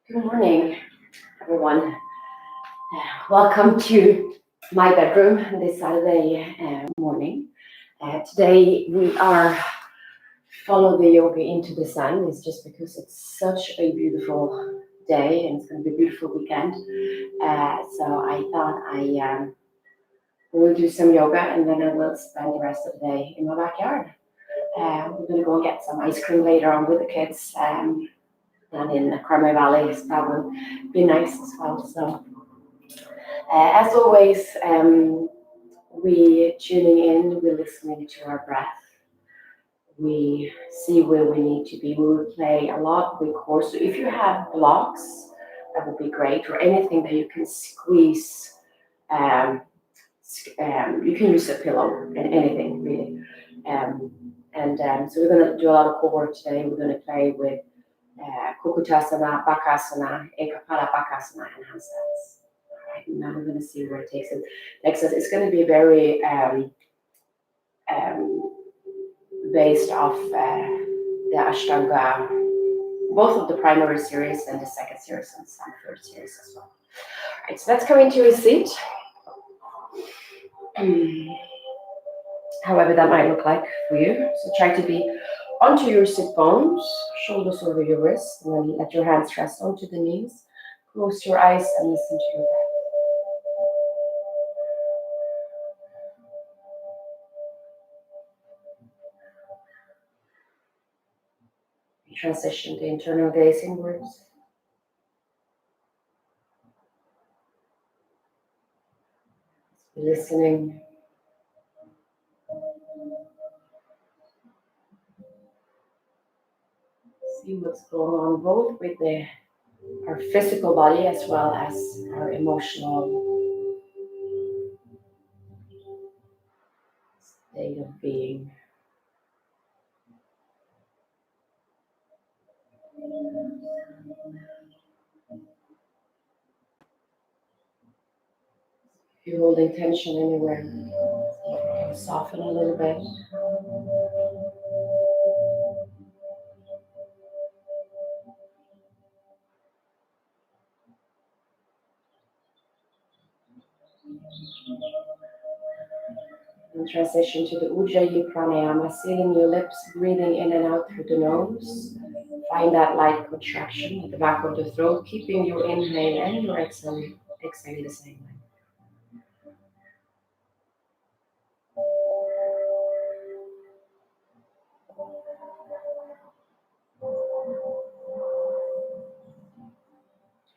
Good morning, everyone. Welcome to my bedroom this Saturday morning. Today we are follow the yogi into the sun. It's just because it's such a beautiful day and it's going to be a beautiful weekend. So I thought I will do some yoga and then I will spend the rest of the day in my backyard. We're going to go and get some ice cream later on with the kids. And in the Carmel Valley, so that will be nice as well. So, as always, we tuning in, we're listening to our breath. We see where we need to be. We will play a lot with core. So if you have blocks, that would be great, or anything that you can squeeze. You can use a pillow and anything really. So we're going to do a lot of core work today. We're going to play with Kukutasana, bakasana, ekapala bakasana, and handstands. All right, now we're going to see where it takes us. It's going to be very based off the Ashtanga, both of the primary series and the second series and some third series as well. All right, so let's come into a seat. However that might look like for you. So try to be onto your sit bones, shoulders over your wrists, and then let your hands rest onto the knees. Close your eyes and listen to your breath. Transition the internal gaze inwards. Listening. See what's going on both with our physical body as well as our emotional state of being. If you're holding tension anywhere, you can soften a little bit. And transition to the Ujjayi pranayama, sealing your lips, breathing in and out through the nose. Find that light contraction at the back of the throat, keeping your inhale and your exhale the same way.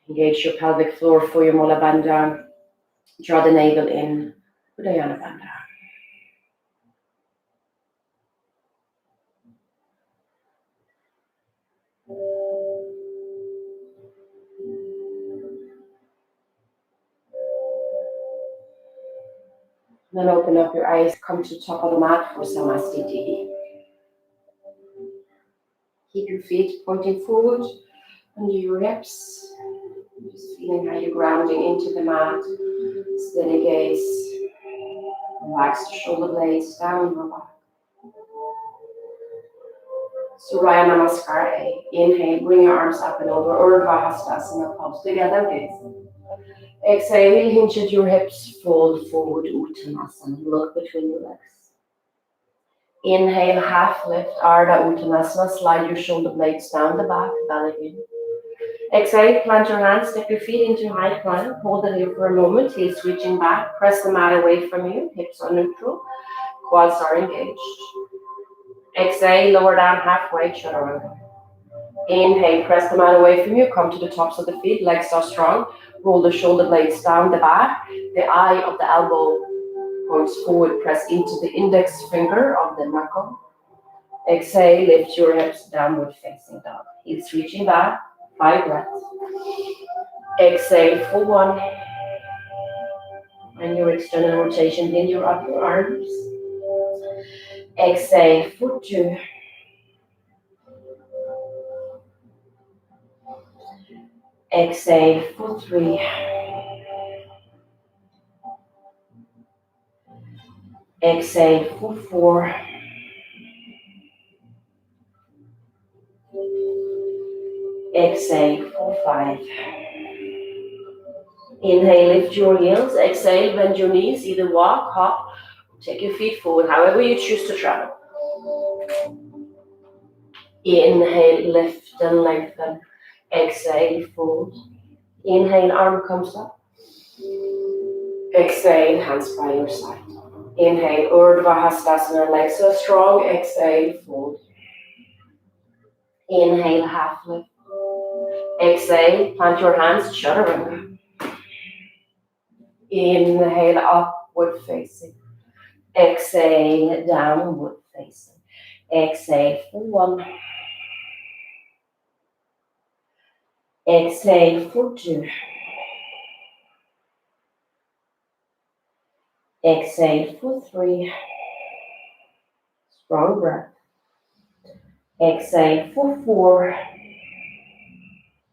Engage your pelvic floor for your Mula Bandha. Draw the navel in, Udayana Bandha. Then open up your eyes, come to the top of the mat for Samastiti. Keep your feet pointing forward under your hips. Just feeling how you're grounding into the mat. Steady gaze. Relax the shoulder blades down your back. Surya Namaskar. Inhale, bring your arms up and over. Urdhva Hastasana, palms together. Gaze. Exhale, hinge at your hips, fold forward, Uttanasana. Look between your legs. Inhale, half lift, Ardha Uttanasana. Slide your shoulder blades down the back, belly in. Exhale, plant your hands, step your feet into high plank. Hold it here for a moment. Heels reaching back. Press the mat away from you. Hips are neutral. Quads are engaged. Exhale, lower down halfway, chaturanga. Inhale, press the mat away from you. Come to the tops of the feet. Legs are strong. Roll the shoulder blades down the back. The eye of the elbow points forward. Press into the index finger of the knuckle. Exhale, lift your hips, downward facing dog. Heels reaching back. 5 breaths. Exhale for 1. And your external rotation in your upper arms. Exhale for 2. Exhale for 3. Exhale for 4. Exhale for 5. Inhale, lift your heels. Exhale, bend your knees. Either walk, hop, take your feet forward, however you choose to travel. Inhale, lift and lengthen. Exhale, fold. Inhale, arm comes up. Exhale, hands by your side. Inhale, Urdhva Hastasana, legs so strong. Exhale, fold. Inhale, half lift. Exhale, plant your hands, chaturanga. Inhale, upward facing. Exhale, downward facing. Exhale for 1. Exhale for 2. Exhale for 3. Strong breath. Exhale for 4.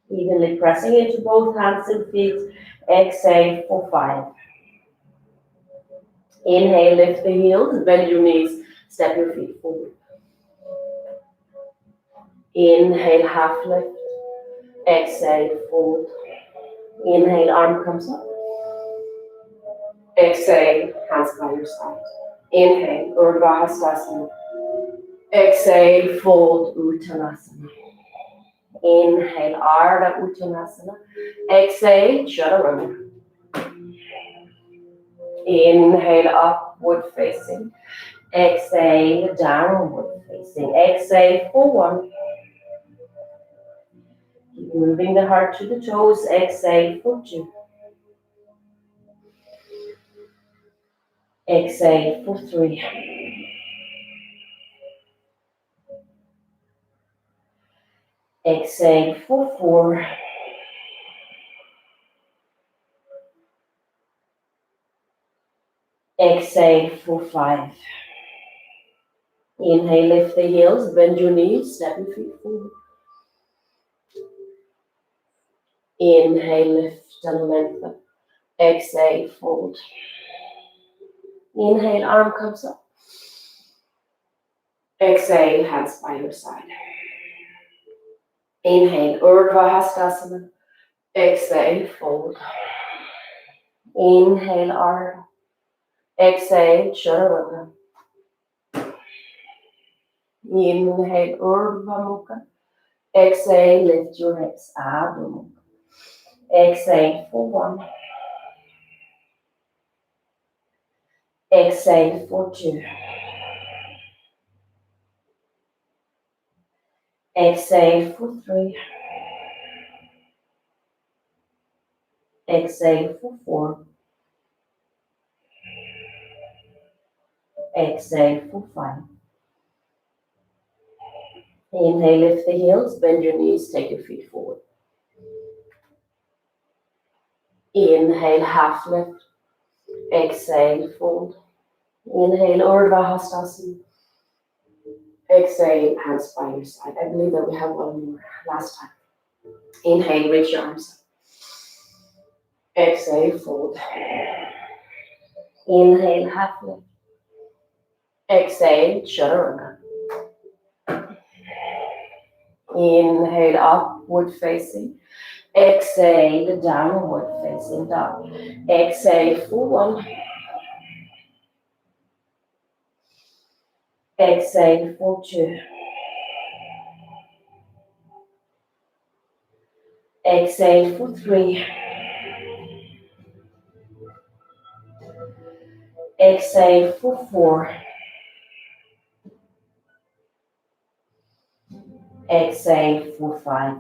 Evenly pressing into both hands and feet. Exhale for 5. Inhale, lift the heels, bend your knees, step your feet forward. Inhale, half lift. Exhale, fold. Inhale, arm comes up. Exhale, hands by your side. Inhale, Urdhva Hastasana. Exhale, fold, Uttanasana. Inhale, Ardha Uttanasana. Exhale, Chaturanga. Inhale, upward facing. Exhale, downward facing. Exhale for 1. Keep moving the heart to the toes. Exhale for 2. Exhale for 3. Exhale for 4. Exhale for 5. Inhale, lift the heels, bend your knees, step your feet forward. Inhale, lift and lengthen. Exhale, fold. Inhale, arm comes up. Exhale, hands by your side. Inhale, Urdhva Hastasana. Exhale, fold. Inhale, Ardha. Exhale, Chaturanga. Inhale, Urdhva Mukha. Exhale, lift your hips. Adho Mukha. Exhale for 1. Exhale for 2. Exhale for 3. Exhale for 4. Exhale for 5. Inhale, lift the heels, bend your knees, take your feet forward. Inhale, half lift. Exhale, fold. Inhale, Urdhva Hastasana. Exhale, hands by your side. I believe that we have one more last time. Inhale, reach your arms up. Exhale, fold. Inhale, half lift. Exhale, Chaturanga. Inhale, upward facing. Exhale, downward facing dog. Exhale for 1. Exhale for 2. Exhale for 3. Exhale for 4. Exhale for 5.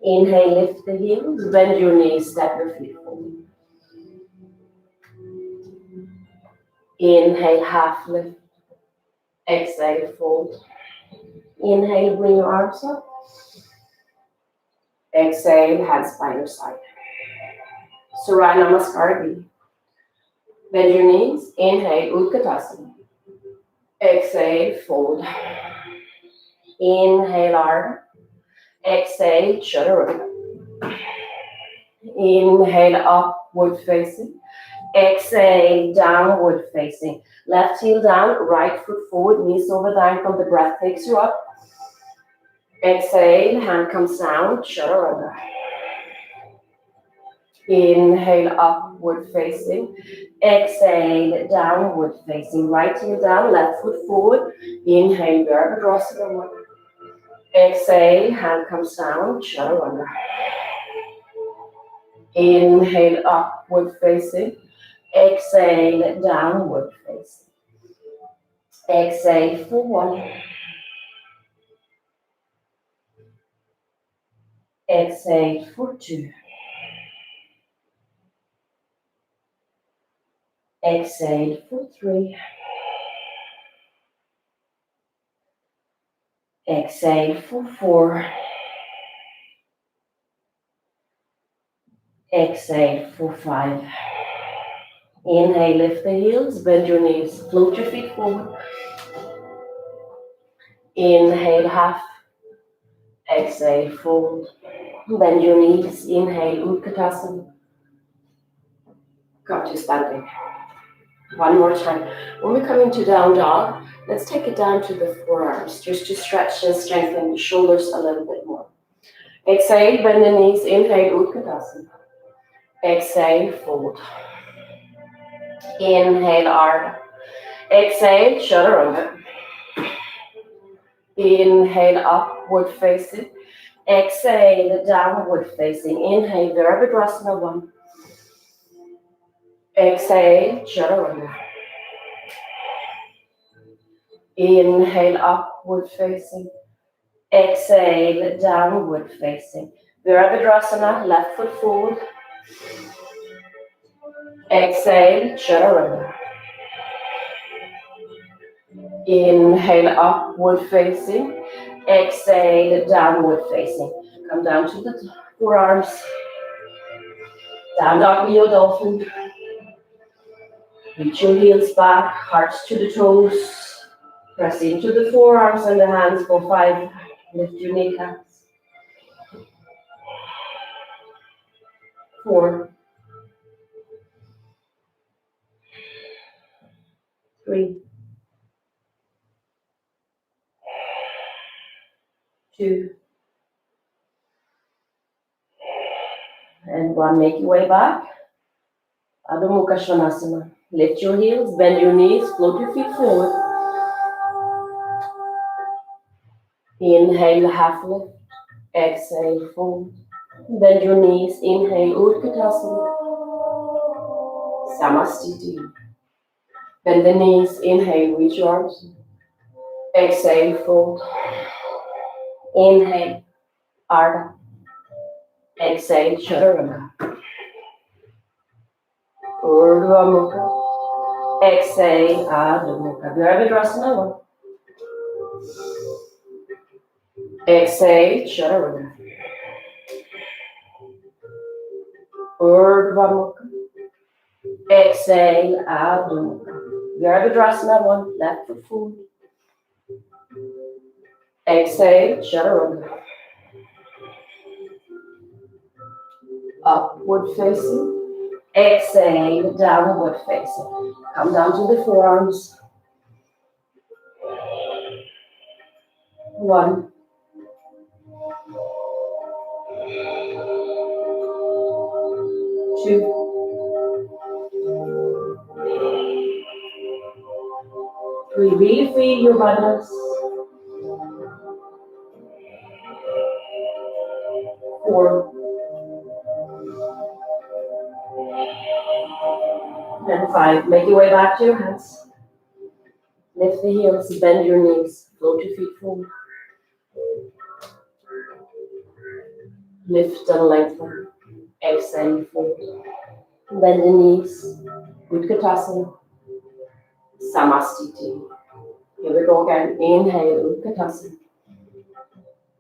Inhale, lift the heels, bend your knees, step your feet forward. Inhale, half lift. Exhale, fold. Inhale, bring your arms up. Exhale, hands by your side. Surya Namaskar. Bend your knees. Inhale, Utkatasana. Exhale, fold. Inhale, Ardha. Exhale, Chaturanga. Inhale, upward facing. Exhale, downward facing. Left heel down, right foot forward, knees over the ankle. The breath takes you up. Exhale, hand comes down, chaturanga. Inhale, upward facing. Exhale, downward facing. Right heel down, left foot forward. Inhale, Virabhadrasana. Exhale, hand comes down, chaturanga. Inhale, upward facing. Exhale, downward facing. Exhale for one. Exhale for two. Exhale for three. Exhale for four. Exhale for five. Inhale, lift the heels, bend your knees, float your feet forward. Inhale, half. Exhale, fold. Bend your knees. Inhale, Utkatasana. Come to standing. One more time. When we come into down dog, let's take it down to the forearms, just to stretch and strengthen the shoulders a little bit more. Exhale, bend the knees. Inhale, Utkatasana. Exhale, fold. Inhale, Ardha. Exhale, Chaturanga. Inhale, upward facing. Exhale, downward facing. Inhale, Virabhadrasana 1. Exhale, Chaturanga. Inhale, upward facing. Exhale, downward facing. Virabhadrasana, left foot forward. Exhale, Chaturanga. Inhale, upward facing. Exhale, downward facing. Come down to the forearms. Down dog, Leo dolphin. Reach your heels back, hearts to the toes. Press into the forearms and the hands for 5. Lift your kneecaps. 4, 3, 2, and 1. Make your way back. Adho Mukha Svanasana. Lift your heels, bend your knees, float your feet forward. Inhale, half lift. Exhale, fold. Bend your knees. Inhale, Utkatasana. Samastiti. Bend the knees. Inhale, reach your arms. Exhale, fold. Inhale, Ardha. Exhale, Chaturanga. Urdhva Mukha. Exhale, Adho Mukha. Virabhadrasana 1. Exhale, Chaturanga. Urdhva Mukha. Exhale, Adho Mukha. Virabhadrasana 1. Left foot forward. Exhale, Chaturanga. Upward facing. Exhale, downward facing. Come down to the forearms. 1. 2. 3. Really feel your balance. 4. And 5. Make your way back to your hands. Lift the heels, bend your knees, float your feet forward. Lift and lengthen. Exhale, fold. Bend the knees. Utkatasana. Samastiti. Here we go again. Inhale, Utkatasana.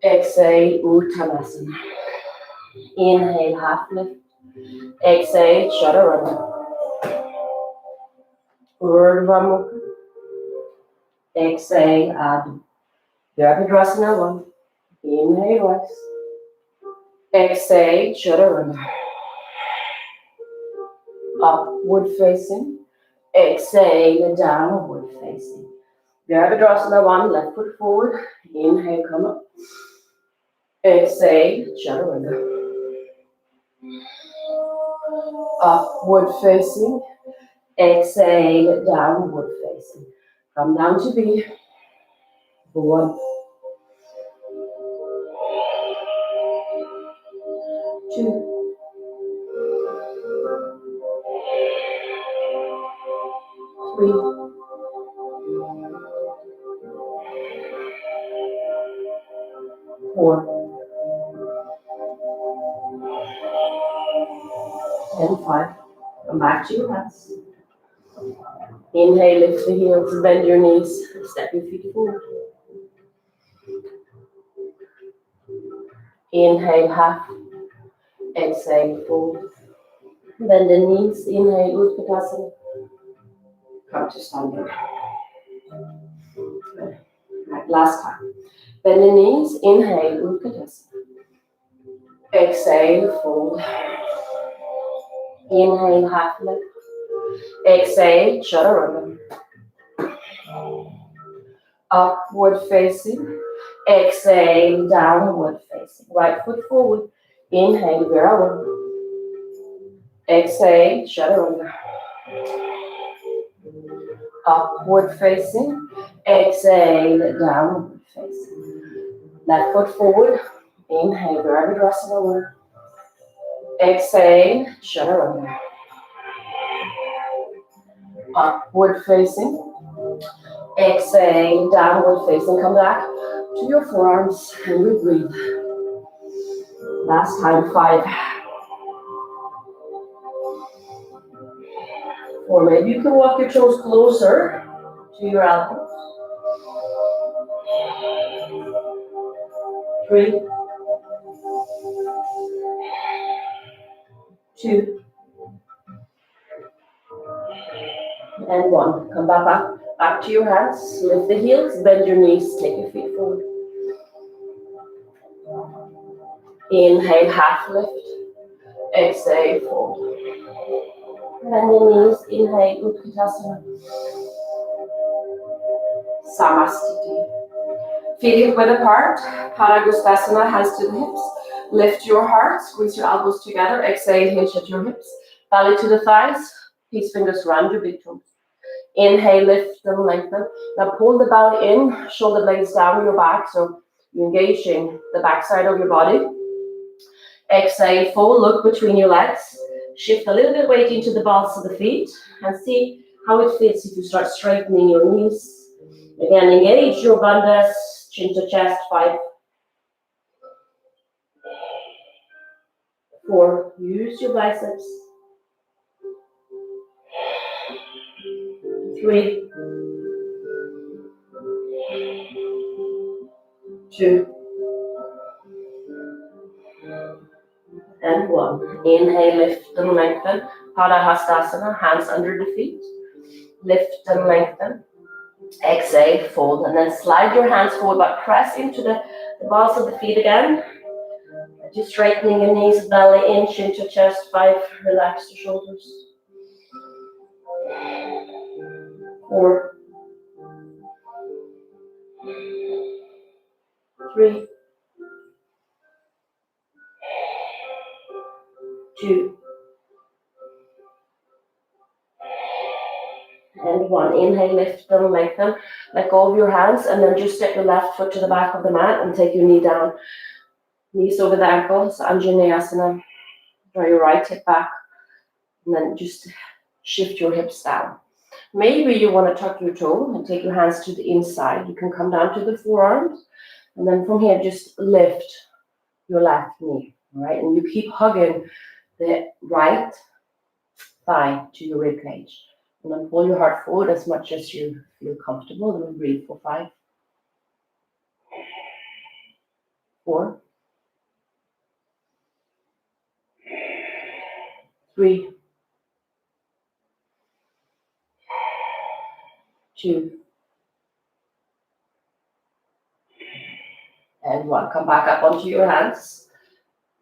Exhale, Uttanasana. Inhale, half lift. Exhale, Chaturanga. Urdhva Mukha. Exhale, Adho. Virabhadrasana 1. Inhale, rest. Exhale, Chaturanga. Upward facing. Exhale, downward facing. Virabhadrasana 1. Left foot forward. Inhale, come up. Exhale, chaturanga. Upward facing. Exhale, downward facing. Come down to B. 1, 2, 3, 4, and 5. Come back to your hands. Inhale, lift the heels, bend your knees, step your feet forward. Inhale, half. Exhale, fold. Bend the knees. Inhale, bakasana. Come to standing. Right, last time. Bend the knees. Inhale, bakasana. Exhale, fold. Inhale, half lift. Exhale, chaturanga. Upward facing. Exhale, downward facing. Right foot forward. Inhale, virava. Exhale, chaturanga. Upward facing. Exhale, downward facing. Left foot forward. Inhale, virabhadrasana. Exhale, chaturanga. Upward facing. Exhale, downward facing. Come back to your forearms and we breathe. Last time, 5. 4. Maybe you can walk your toes closer to your elbows. 3, 2, and 1. Come back to your hands. Lift the heels, bend your knees, take your feet forward. Inhale, half lift. Exhale, fold. Bend the knees. Inhale, utkatasana. Samastiti. Feet hip width apart. Padagustasana, hands to the hips. Lift your heart, squeeze your elbows together. Exhale, hinge at your hips. Belly to the thighs. Peace fingers round your big toes. Inhale, lift them, lengthen. Now pull the belly in, shoulder blades down your back, so you're engaging the back side of your body. Exhale, fold, look between your legs. Shift a little bit weight into the balls of the feet and see how it feels if you start straightening your knees. Again, engage your bandhas, chin to chest, 5. 4, use your biceps. 3, 2, and 1. Inhale, lift and lengthen. Padahastasana, hands under the feet. Lift and lengthen. Exhale, fold, and then slide your hands forward, but press into the balls of the feet again. Just straightening your knees, belly in, chin to chest, 5. Relax the shoulders. 4, 3, 2, and 1. Inhale, lift them, lengthen. Let go of your hands, and then just step your left foot to the back of the mat and take your knee down. Knees over the ankles, Anjaneyasana. Draw your right hip back, and then just shift your hips down. Maybe you want to tuck your toe and take your hands to the inside. You can come down to the forearms, and then from here, just lift your left knee, all right? And you keep hugging the right thigh to your rib cage. And then pull your heart forward as much as you feel comfortable. And then breathe for 5, 4, 3, 2, and 1. Come back up onto your hands.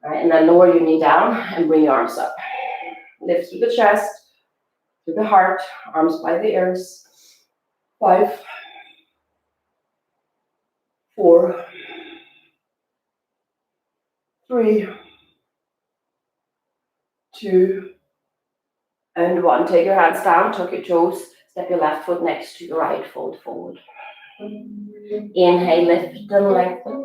All right, and then lower your knee down and bring your arms up. Lift through the chest, through the heart, arms by the ears. 5, 4, 3, 2, and 1. Take your hands down, tuck your toes, step your left foot next to your right, fold forward. Inhale, lift and lengthen.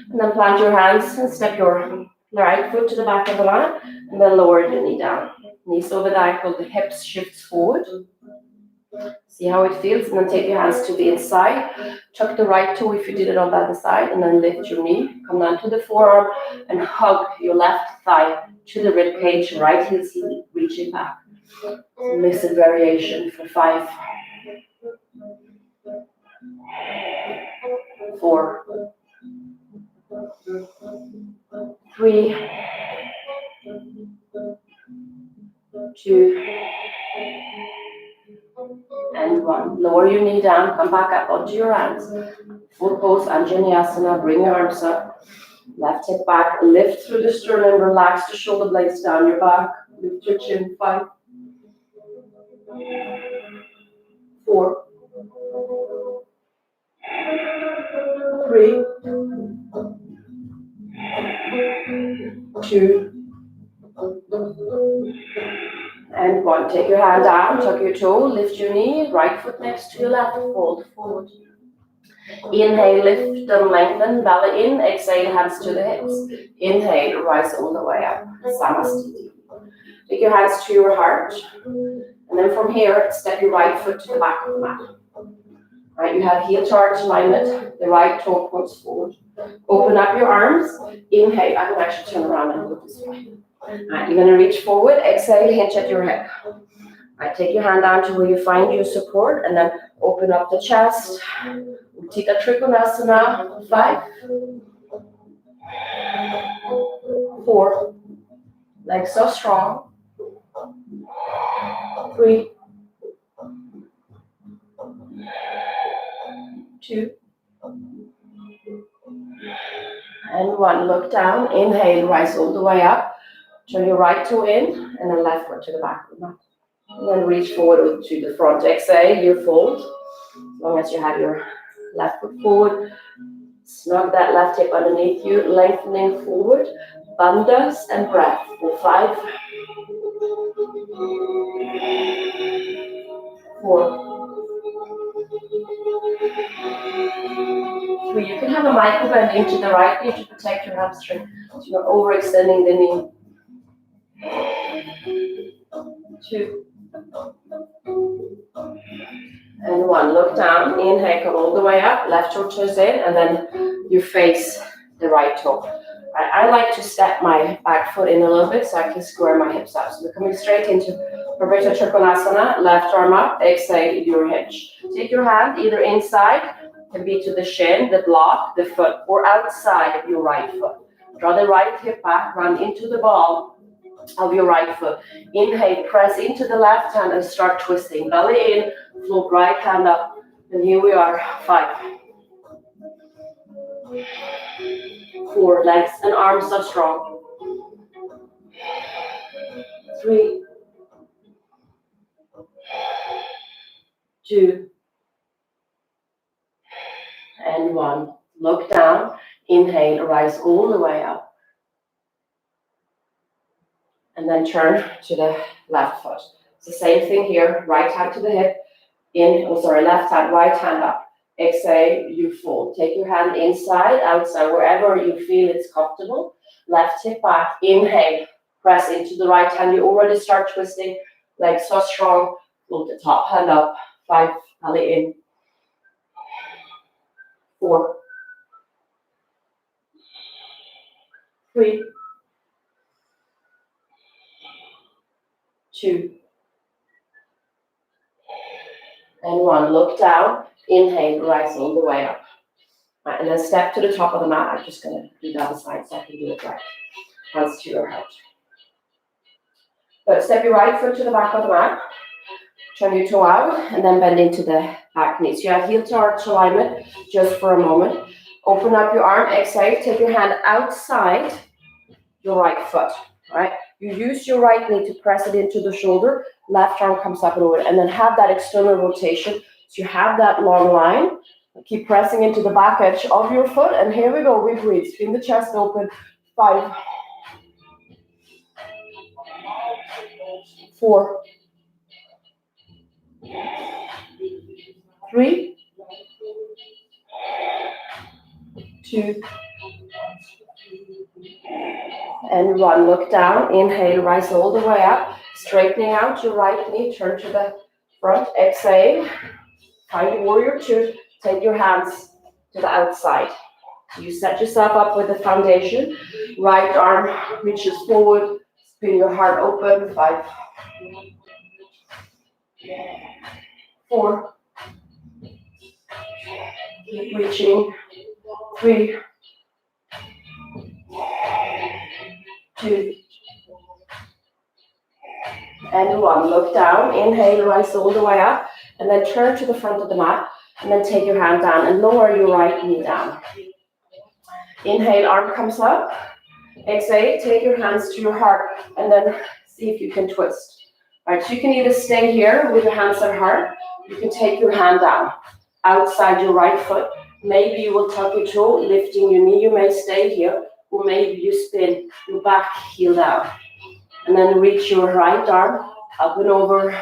And then plant your hands and step your right foot to the back of the mat, and then lower your knee down. Knees over the ankle, the hips shifts forward. See how it feels, and then take your hands to the inside. Tuck the right toe if you did it on the other side, and then lift your knee. Come down to the forearm and hug your left thigh to the rib cage, right heel reaching back. Listen variation for 5, 4, 3, 2, and 1. Lower your knee down, come back up onto your hands. Full pose, Anjaneyasana, bring your arms up. Left hip back, lift through the sternum, relax the shoulder blades down your back. Lift your chin, 5, 4, 3, 2, and 1. Take your hand down, tuck your toe, lift your knee, right foot next to your left, fold forward. Inhale, lift and lengthen, belly in, exhale, hands to the hips. Inhale, rise all the way up, Samastiti. Take your hands to your heart, and then from here, step your right foot to the back of the mat. Right, you have heel to arch alignment, the right toe points forward. Open up your arms, inhale, I can actually turn around and look this way. Right, you're going to reach forward, exhale, hinge at your hip. Right, take your hand down to where you find your support, and then open up the chest. Utthita Trikonasana, 5, 4, legs so strong, 3, 2, and 1. Look down, inhale, rise all the way up. Turn your right toe in, and then left foot to the back of the mat. And then reach forward to the front. Exhale, you fold. As long as you have your left foot forward, snug that left hip underneath you, lengthening forward. Bandhas and breath for 5, 4, 3. You can have a micro bend into the right knee to protect your hamstring. So you're overextending the knee. 2, and 1. Look down, inhale, come all the way up, left toe turns in, and then you face the right toe. I like to step my back foot in a little bit so I can square my hips up. So we're coming straight into Parivrtta Trikonasana, left arm up, exhale, your hinge. Take your hand either inside, can be to the shin, the block, the foot, or outside of your right foot. Draw the right hip back, run into the ball of your right foot. Inhale, press into the left hand and start twisting. Belly in, float right hand up. And here we are, 5, 4, legs and arms are strong. 3, 2, and 1. Look down, inhale, rise all the way up. And then turn to the left foot. It's the same thing here, right hand to the hip, left hand, right hand up. Exhale, you fold. Take your hand inside, outside, wherever you feel it's comfortable. Left hip back, inhale, press into the right hand. You already start twisting, legs so strong. Float the top hand up, 5, belly in. 4, 3, 2, and 1. Look down, inhale, rise all the way up. Right, and then step to the top of the mat. I'm just going to do the other side so I can do it right. Hands to your heart. But step your right foot to the back of the mat. Turn your toe out and then bend into the back knee. So you have heel to arch alignment just for a moment. Open up your arm, exhale, take your hand outside your right foot, right? You use your right knee to press it into the shoulder, left arm comes up and over, and then have that external rotation. So you have that long line. Keep pressing into the back edge of your foot, and here we go, we breathe. Spin the chest open, 5, 4, 3, 2, and 1. Look down, inhale, rise all the way up, straightening out your right knee, turn to the front, exhale, find warrior 2, take your hands to the outside. You set yourself up with the foundation, right arm reaches forward, spin your heart open, 5, 4, keep reaching, 3, 2, and 1. Look down, inhale, rise all the way up, and then turn to the front of the mat, and then take your hand down and lower your right knee down. Inhale, arm comes up. Exhale, take your hands to your heart, and then see if you can twist. Right, so you can either stay here with your hands at heart, you can take your hand down, outside your right foot. Maybe you will tuck your toe, lifting your knee, you may stay here, or maybe you spin your back heel down. And then reach your right arm up and over.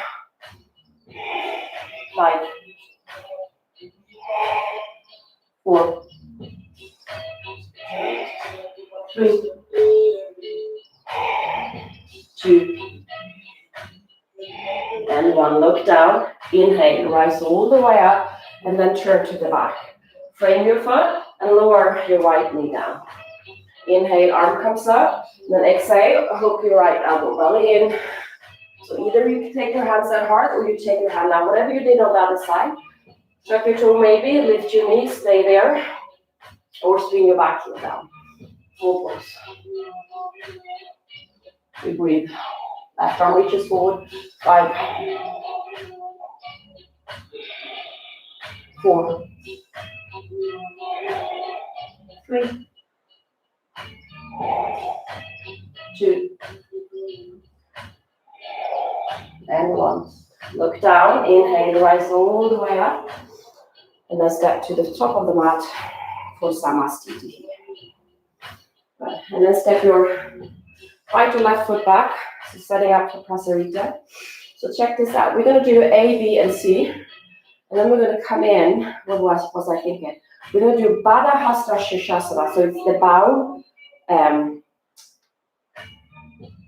5, 4, 3, 2, and 1. Look down, inhale, rise all the way up, and then turn to the back. Frame your foot and lower your right knee down. Inhale, arm comes up, then exhale, hook your right elbow, belly in. So either you can take your hands at heart or you take your hand down, whatever you did on the other side. Tuck your toe maybe, lift your knee, stay there, or swing your back heel down. Full pose. We breathe. Left arm reaches forward. 5, 4, 3, 2, and 1. Look down, inhale, rise all the way up, and then step to the top of the mat for Samastiti. And then step your right or left foot back, so setting up for Prasarita. So check this out. We're going to do A, B, and C, and then we're going to come in. What was I thinking? We're going to do Baddha Hasta Shirshasana. So it's the bow. What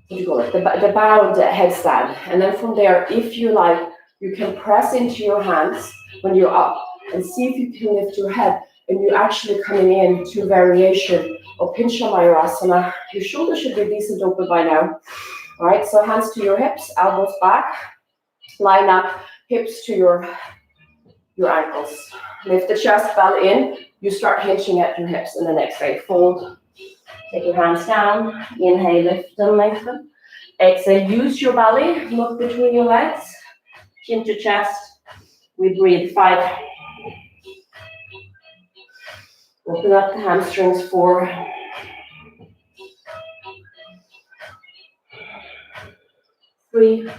do you call it? The bowed headstand. And then from there, if you like, you can press into your hands when you're up and see if you can lift your head. And you're actually coming in to variation of Pincha Mayurasana. Your shoulders should be decent open by now. All right, so hands to your hips, elbows back. Line up, hips to your ankles. Lift the chest, belly in. You start hinging at your hips. And then exhale, fold. Take your hands down. Inhale, lift and lengthen. Exhale, use your belly. Look between your legs. Chin to chest. We breathe. 5. Open up the hamstrings. 4. 3.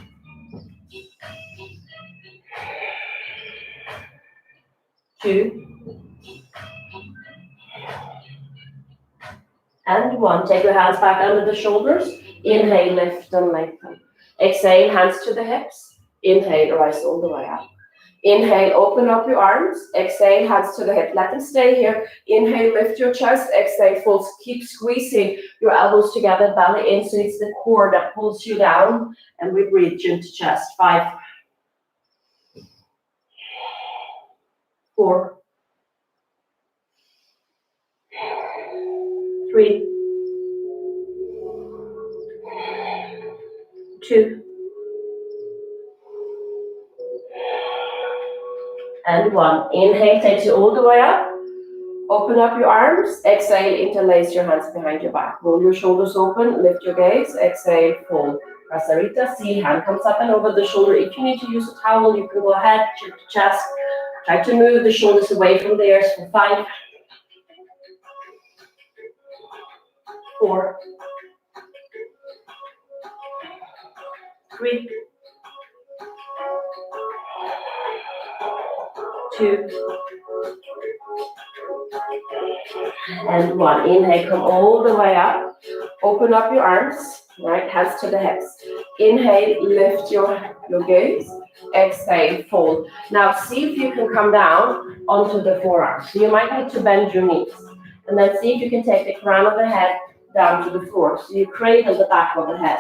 2. And 1. Take your hands back under the shoulders. Inhale, lift and lengthen. Exhale, hands to the hips. Inhale, rise all the way up. Inhale, open up your arms. Exhale, hands to the hip. Let them stay here. Inhale, lift your chest. Exhale, fold. Keep squeezing your elbows together, belly in. So it's the core that pulls you down. And we breathe, chin to chest. 5. 4. 3. 2. And 1. Inhale, takes you all the way up. Open up your arms. Exhale, interlace your hands behind your back. Roll your shoulders open. Lift your gaze. Exhale, fold. Prasarita, see, hand comes up and over the shoulder. If you need to use a towel, you can go ahead, chin to chest. Try to move the shoulders away from the ears for 5. 4. 3. 2. And 1. Inhale, come all the way up. Open up your arms, right, hands to the hips. Inhale, lift your gaze. Exhale, fold. Now see if you can come down onto the forearms. So you might need to bend your knees. And then see if you can take the crown of the head down to the floor. So you cradle the back of the head.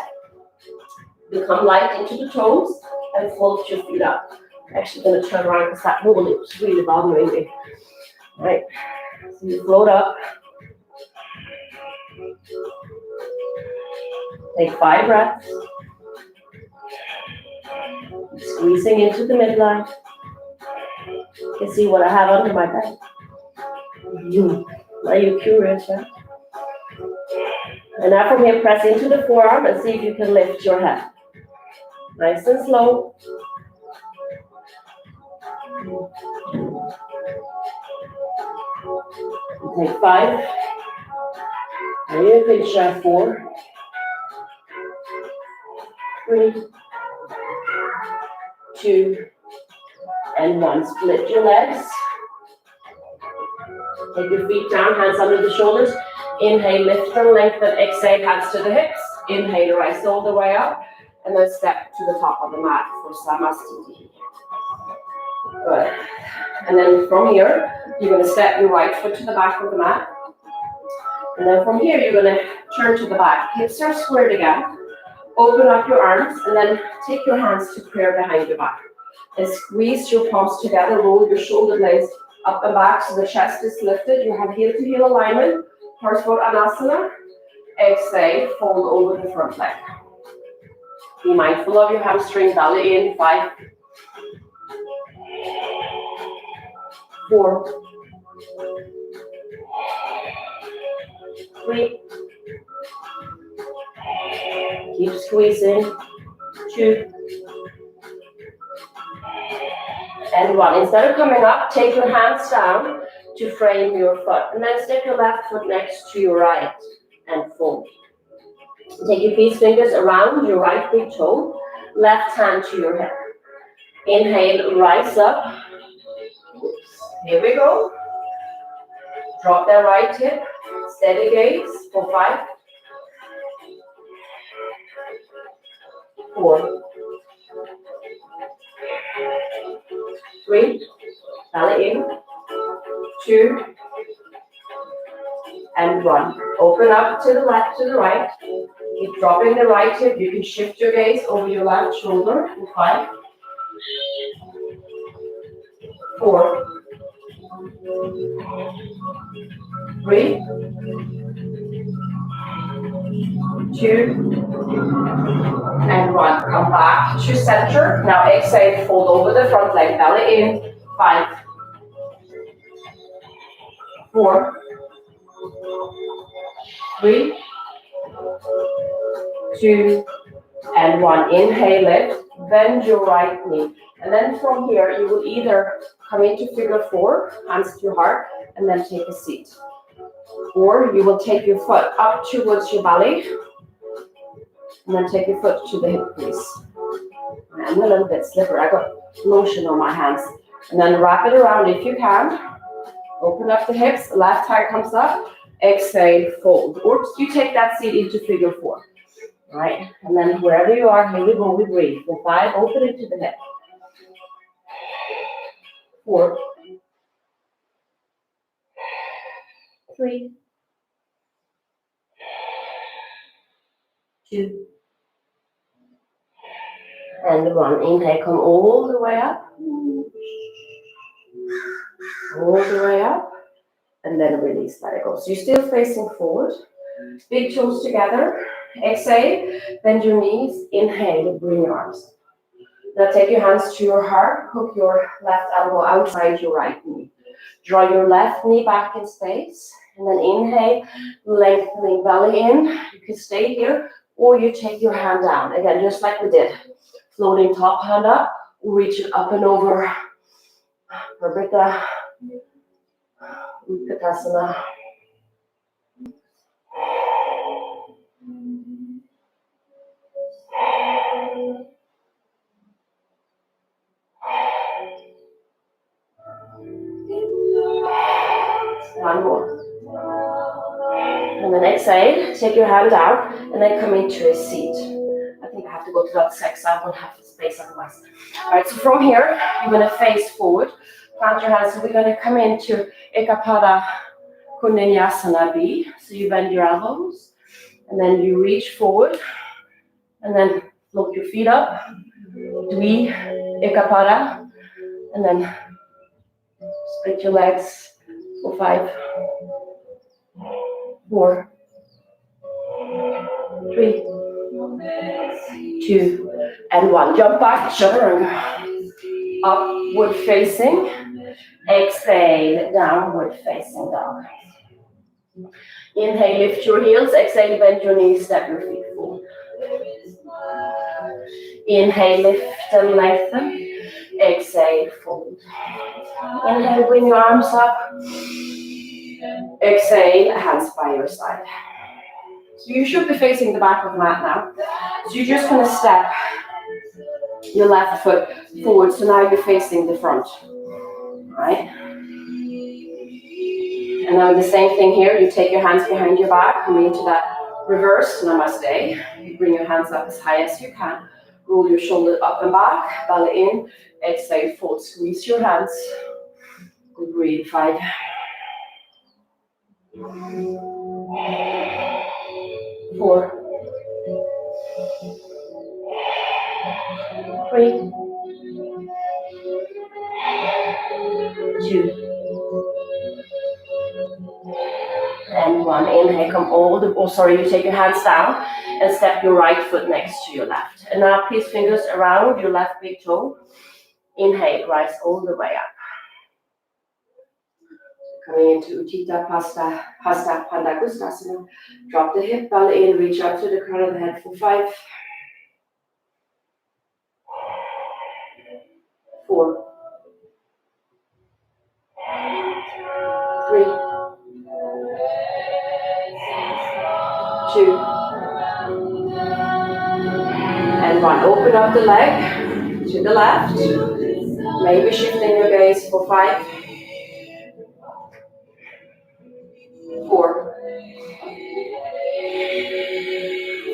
Become light into the toes and float your feet up. I'm actually going to turn around because that wall is really bothering me. Right. So you float up. Take 5 breaths. Squeezing into the midline. You can see what I have under my bed. Are you curious? Huh? And now from here, press into the forearm and see if you can lift your head. Nice and slow. Take 5. And you can try 4, 3, 2, and 1. Split your legs. Take your feet down, hands under the shoulders. Inhale, lift and lengthen. Exhale, hands to the hips. Inhale, rise all the way up. And then step to the top of the mat for Samastiti. Good. And then from here, you're going to step your right foot to the back of the mat. And then from here, you're going to turn to the back. Hips are squared again. Open up your arms and then take your hands to prayer behind your back. And squeeze your palms together. Roll your shoulder blades up and back so the chest is lifted. You have heel to heel alignment. Horse anasana. Exhale, fold over the front leg. Be mindful of your hamstring. Belly in. 5, 4, 3. Keep squeezing. 2. And 1. Instead of coming up, take your hands down to frame your foot. And then step your left foot next to your right and fold. Take your peace fingers around your right big toe. Left hand to your hip. Inhale, rise up. Here we go. Drop that right hip. Steady gaze for 5, 4, 3, belly in, 2, and 1. Open up to the left, to the right. Keep dropping the right hip. You can shift your gaze over your left shoulder for 5, 4, 3, 2, and 1. Come back to center. Now exhale, fold over the front leg, belly in. 5, 4, 3, 2, and 1. Inhale, lift. Bend your right knee. And then from here, you will either come into figure 4, hands to your heart, and then take a seat. Or you will take your foot up towards your belly, and then take your foot to the hip crease. I'm a little bit slippery. I got lotion on my hands. And then wrap it around if you can. Open up the hips. Left thigh comes up. Exhale, fold. Or you take that seat into figure 4. Right? And then wherever you are, here we go. We breathe. For 5, open into the hip. 4, 3, 2, and 1. Inhale, come all the way up. All the way up. And then release, let it go. So you're still facing forward. Big toes together. Exhale, bend your knees. Inhale, bring your arms. Now take your hands to your heart. Hook your left elbow outside your right knee. Draw your left knee back in space. And then inhale, lengthening belly in. You can stay here, or you take your hand down. Again, just like we did. Floating top hand up, reach it up and over. Prabrita, bakasana. One more. And then exhale, take your hand out, and then come into a seat. I think I have to go to that side, so I won't have the space otherwise. All right, so from here, you're gonna face forward, plant your hands, so we're gonna come into Ekapada Kundinyasana B. So you bend your elbows, and then you reach forward, and then float your feet up, Dvi Ekapada, and then split your legs for 5, 4, 3, 2, and 1. Jump back, chaturanga. Upward facing. Exhale, downward facing dog. Inhale, lift your heels. Exhale, bend your knees, step your feet forward. Inhale, lift and lengthen. Exhale, fold. Inhale, bring your arms up. Exhale, hands by your side. So you should be facing the back of the mat now. So you're just going to step your left foot forward. So now you're facing the front. Right? And now the same thing here. You take your hands behind your back, come into that reverse namaste. You bring your hands up as high as you can. Roll your shoulders up and back, belly in. Exhale, fold. Squeeze your hands. Good breathe. 5. 4. 3. 2. And 1. Inhale, come all the, you take your hands down and step your right foot next to your left. And now place fingers around your left big toe. Inhale, rise all the way up. Coming into Utthita Hasta Pandagustasana. Drop the hip, belly in, reach up to the crown of the head for 5, 4, 3, 2, and 1. Open up the leg to the left. Maybe shifting your gaze for 5, 4,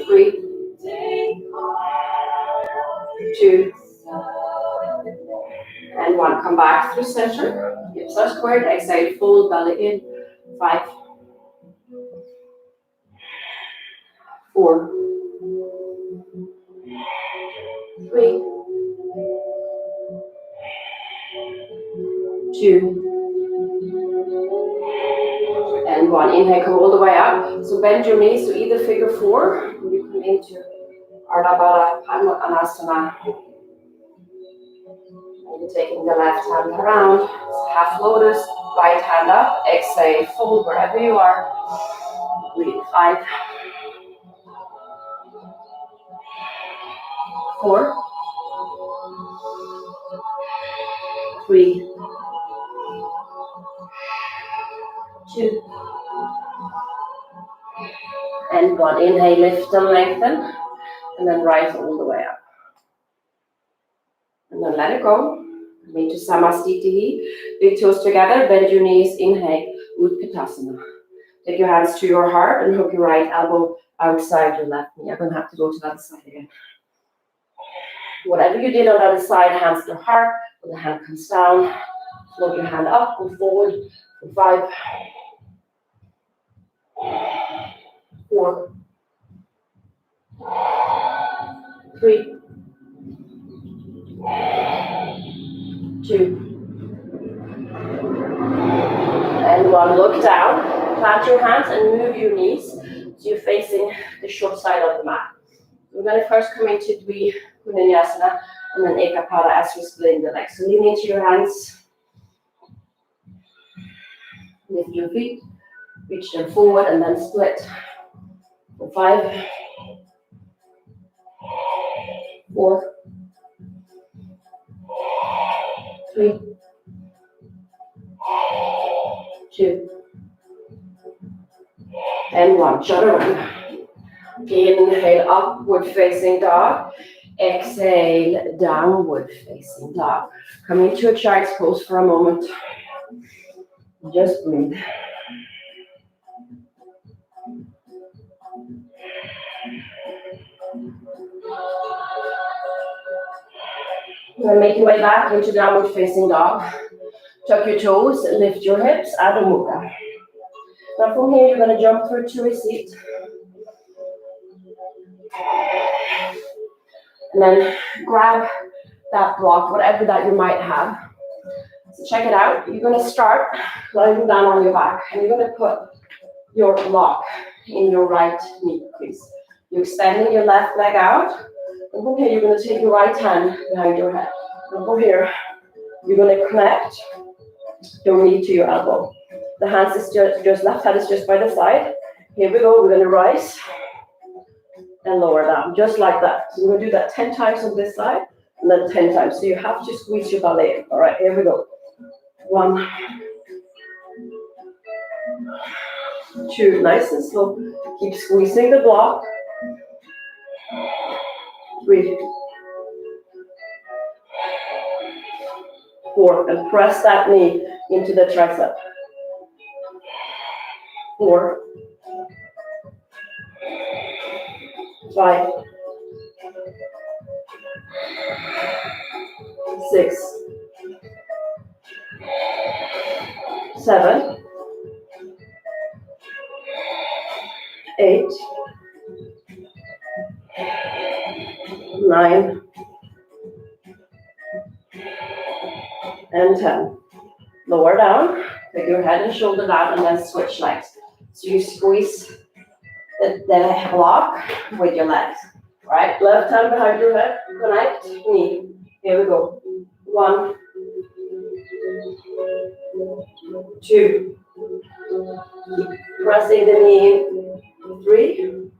3, 2, and 1. Come back through center. Hips are squared. Exhale, full belly in. 5, 4, 3, 2, and 1. Inhale, come all the way up. So bend your knees to either figure 4. You come into Ardha Padmasana. You're taking the left hand around. Half lotus. Right hand up. Exhale, fold wherever you are. Breathe. 5, 4, 3, 2, and 1. Inhale, lift and lengthen, and then rise all the way up. And then let it go. Come into Samastitihi. Big toes together, bend your knees, inhale, Utkatasana. Take your hands to your heart and hook your right elbow outside your left knee. I'm going to have to go to the other side again. Whatever you did on the other side, hands to the heart, when the hand comes down, float your hand up, go forward for 5, 4, 3, 2, and 1. Look down, plant your hands and move your knees so you're facing the short side of the mat. We're going to first come into Dvi Kundinyasana and then Ekapada as we're splitting the legs. So lean into your hands, lift your feet, reach them forward and then split. For 5, 4, 3, 2, and 1. Chaturanga. Inhale, upward facing dog. Exhale, downward facing dog. Come into a child's pose for a moment. Just breathe. And make your way back into downward facing dog. Tuck your toes, lift your hips, Adho Mukha. Now from here, you're going to jump through to a seat. And then grab that block, whatever that you might have. So check it out. You're going to start lying down on your back. And you're going to put your block in your right knee, please. You're extending your left leg out. And from here, you're going to take your right hand behind your head. And from here, you're going to connect your knee to your elbow. The hands is just left hand is just by the side. Here we go. We're going to rise and lower down, just like that. So we're going to do that 10 times on this side and then 10 times. So you have to squeeze your belly in. All right, here we go. 1, 2, nice and slow. Keep squeezing the block. 3, 4, and press that knee into the tricep. 4, 5, 6, 7, 8, 9, and 10. Lower down, take your head and shoulder down, and then switch legs. So you squeeze the block with your legs. Right, left hand behind your head, connect, knee. Here we go. 1, 2, keep pressing the knee in. 3,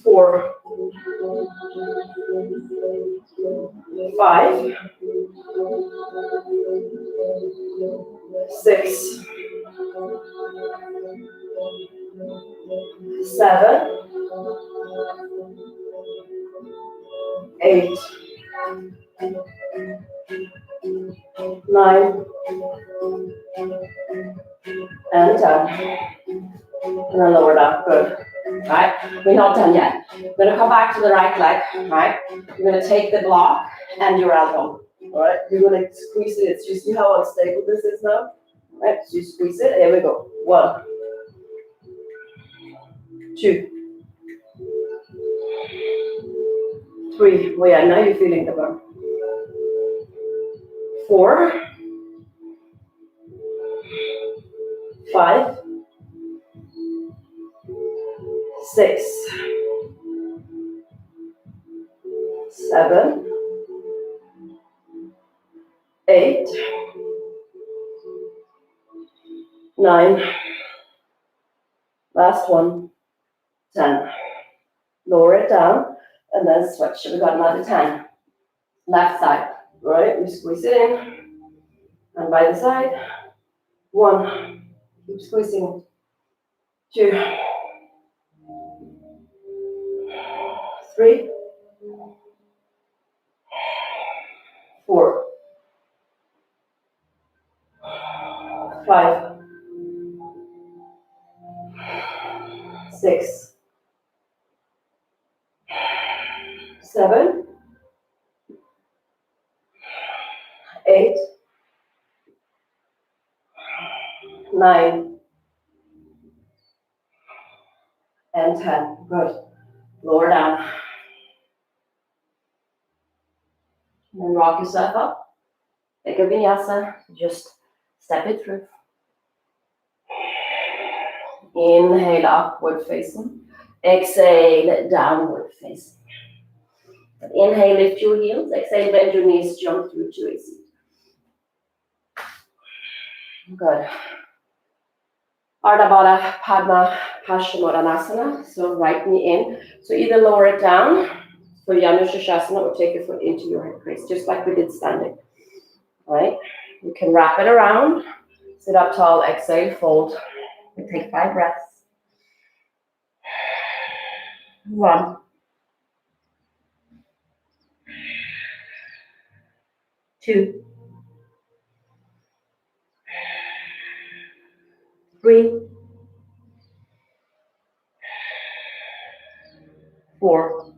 4, 5, 6, 7, 8, 9, and 10. And then lower down. Good. Right? We're not done yet. We're going to come back to the right leg. Right? You're going to take the block and your elbow. All right? You're going to squeeze it. You see how unstable this is now? All right? So you squeeze it. Here we go. 1, 2, 3. Well, yeah, now you're feeling the burn. 4, 5, 6, 7, 8, 9, last one, 10. Lower it down and then switch. We got another 10. Left side, right? We squeeze it in. And by the side, 1. Keep squeezing. 2, 3, 4, 5, 6, 7, 8, 9, and 10. Good. Lower down. And then rock yourself up. Take a vinyasa. Just step it through. Inhale, upward facing. Exhale, downward facing. Inhale, lift your heels. Exhale, bend your knees, jump through to a seat. Good. Ardha Baddha Padma Paschimottanasana. So right knee in. So either lower it down for Yanushasana or take your foot into your hip crease, just like we did standing. All right? You can wrap it around. Sit up tall, exhale, fold. And take 5 breaths. 1, 2, 3, 4,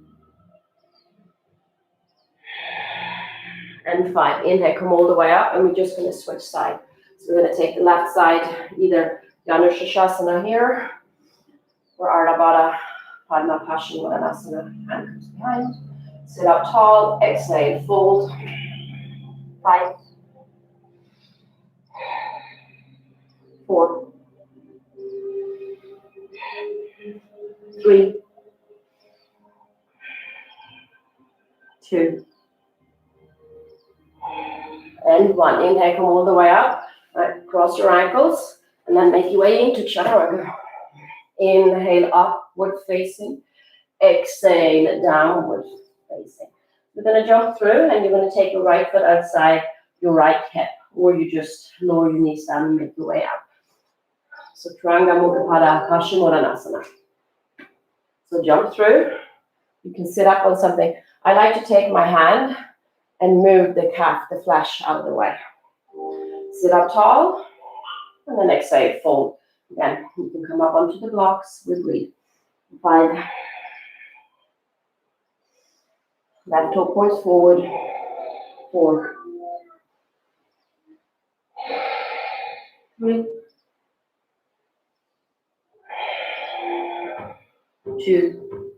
and 5. Inhale, come all the way up, and we're just going to switch side. So we're going to take the left side, either Janushasana here, or Ardha Baddha Padma Paschimottanasana. Hand comes behind. Sit up tall, exhale, fold. 5, 4, 3, 2, and 1. Inhale, come all the way up. Right, cross your ankles, and then make your way into chaturanga. Inhale, upward facing. Exhale, downward facing. You're going to jump through, and you're going to take your right foot outside your right hip, or you just lower your knees down and make your way out. So Chaturanga Mukha Pada Paschimottanasana. So jump through. You can sit up on something. I like to take my hand and move the calf, the flesh out of the way. Sit up tall, and then exhale, fold. Again, you can come up onto the blocks with breathe. 5. Left toe points forward. 4, 3, 2,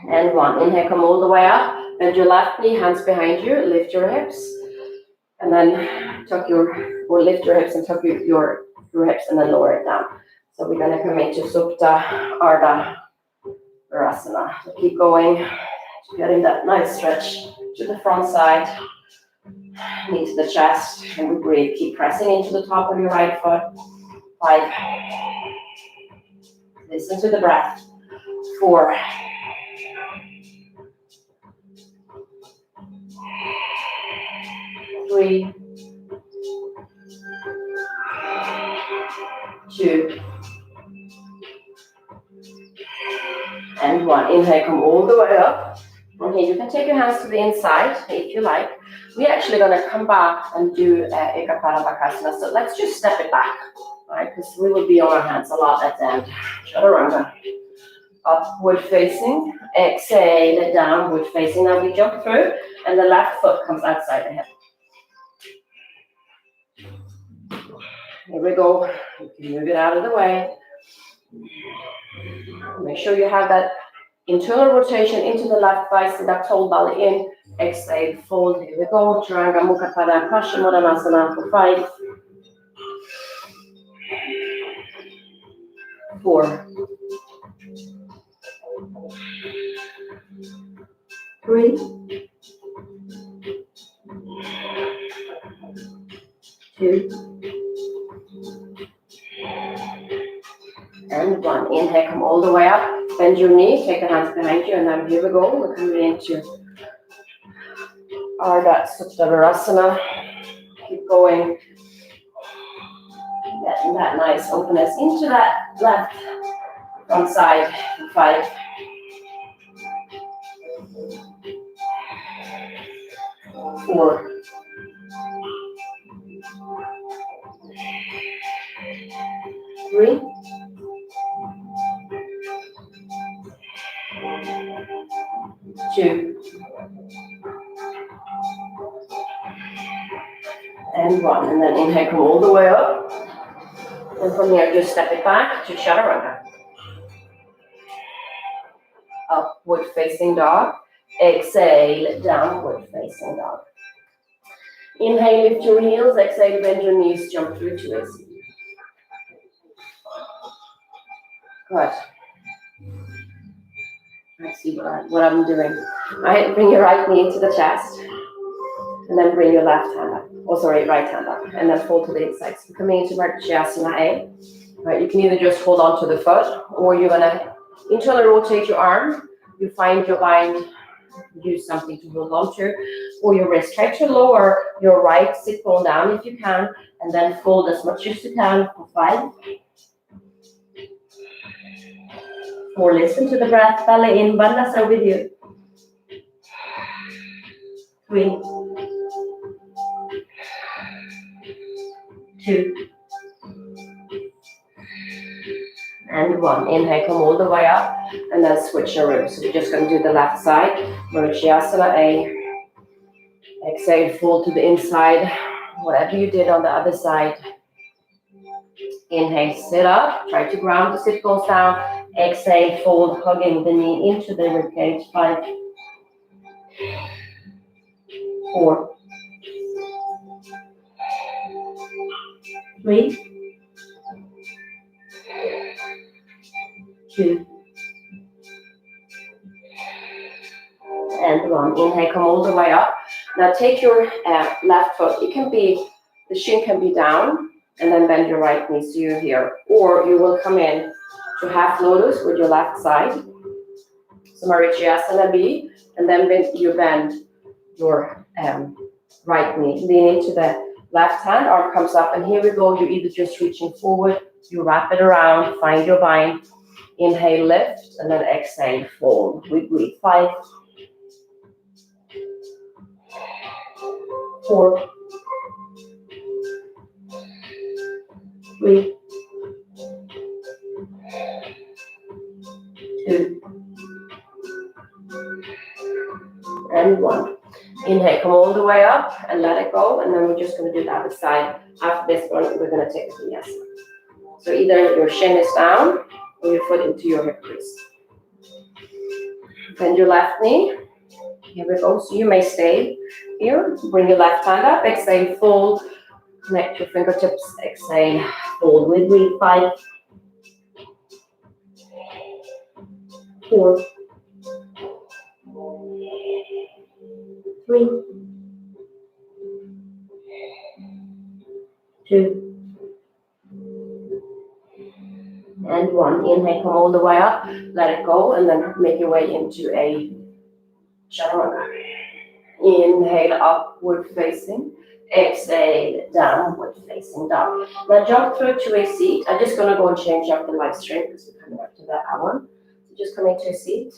and 1. Inhale, come all the way up. Bend your left knee, hands behind you. Lift your hips, and then lift your hips and tuck your hips, and then lower it down. So we're going to come into Supta Ardha Virasana. So keep going, getting that nice stretch to the front side, knee to the chest, and we breathe. Keep pressing into the top of your right foot. 5. Listen to the breath. 4. 3, 2, and 1. Inhale, come all the way up. From here, you can take your hands to the inside if you like. We're actually going to come back and do Ekapada Bakasana. So let's just step it back, right? Because we will be on our hands a lot at the end. Chaturanga. Upward facing. Exhale, downward facing. Now we jump through, and the left foot comes outside the hip. Here we go. You can move it out of the way. Make sure you have that internal rotation into the left thigh. Sit up tall, belly in. Exhale, fold. Here we go. Chaturanga Mukha Pada Paschimottanasana for 5, 4, 3, 2, and 1. Inhale, come all the way up. Bend your knee, take the hands behind you, and then here we go. We're coming into Ardha Virasana. Keep going. Getting that nice openness into that left front side. 5, 4, 3, 2, and 1. And then inhale, come all the way up. And from here, just step it back to Chaturanga. Upward facing dog. Exhale, downward facing dog. Inhale, lift your heels. Exhale, bend your knees, jump through to it. Good. Let's see what I'm doing. All right, bring your right knee into the chest. And then bring your left hand up. Oh, sorry, right hand up. And then fold to the inside. So coming into Marjasana A. Right, you can either just hold on to the foot, or you're going to internally rotate your arm. You find your bind, use something to hold on to, or your wrist. Try to lower your right sit bone down if you can, and then fold as much as you can for 5. 4, listen to the breath, belly in, bandhasa with you. 3, 2, And one. Inhale, come all the way up, and then switch your ribs. So we're just going to do the left side. Marichyasana A. Exhale, fold to the inside. Whatever you did on the other side. Inhale, sit up. Try to ground the sit bones down. Exhale, fold, hugging the knee into the ribcage. 5, 4, 3, 2, and 1. Inhale, come all the way up. Now take your left foot. The shin can be down, and then bend your right knee so you're here. Or you will come in to half lotus with your left side. So Marichyasana B, and then you bend your right knee. Lean into the left hand, arm comes up, and here we go. You're either just reaching forward, you wrap it around, find your bind. Inhale, lift, and then exhale, fold. We breathe. 5, 4, 3, 2, and 1. Inhale, come all the way up and let it go, and then we're just going to do the other side. After this one, we're going to take a vinyasa. So either your shin is down or your foot into your hip crease. Bend your left knee. Here we go. So you may stay here. Bring your left hand up. Exhale, fold. Connect your fingertips. Exhale, fold. We breathe. 5, 4, 3, 2, and 1. Inhale, come all the way up. Let it go, and then make your way into a chaturanga. Inhale, upward facing. Exhale, downward facing dog. Now jump through to a seat. I'm just going to go and change up the live stream because we're coming up to that hour. So just come into a seat.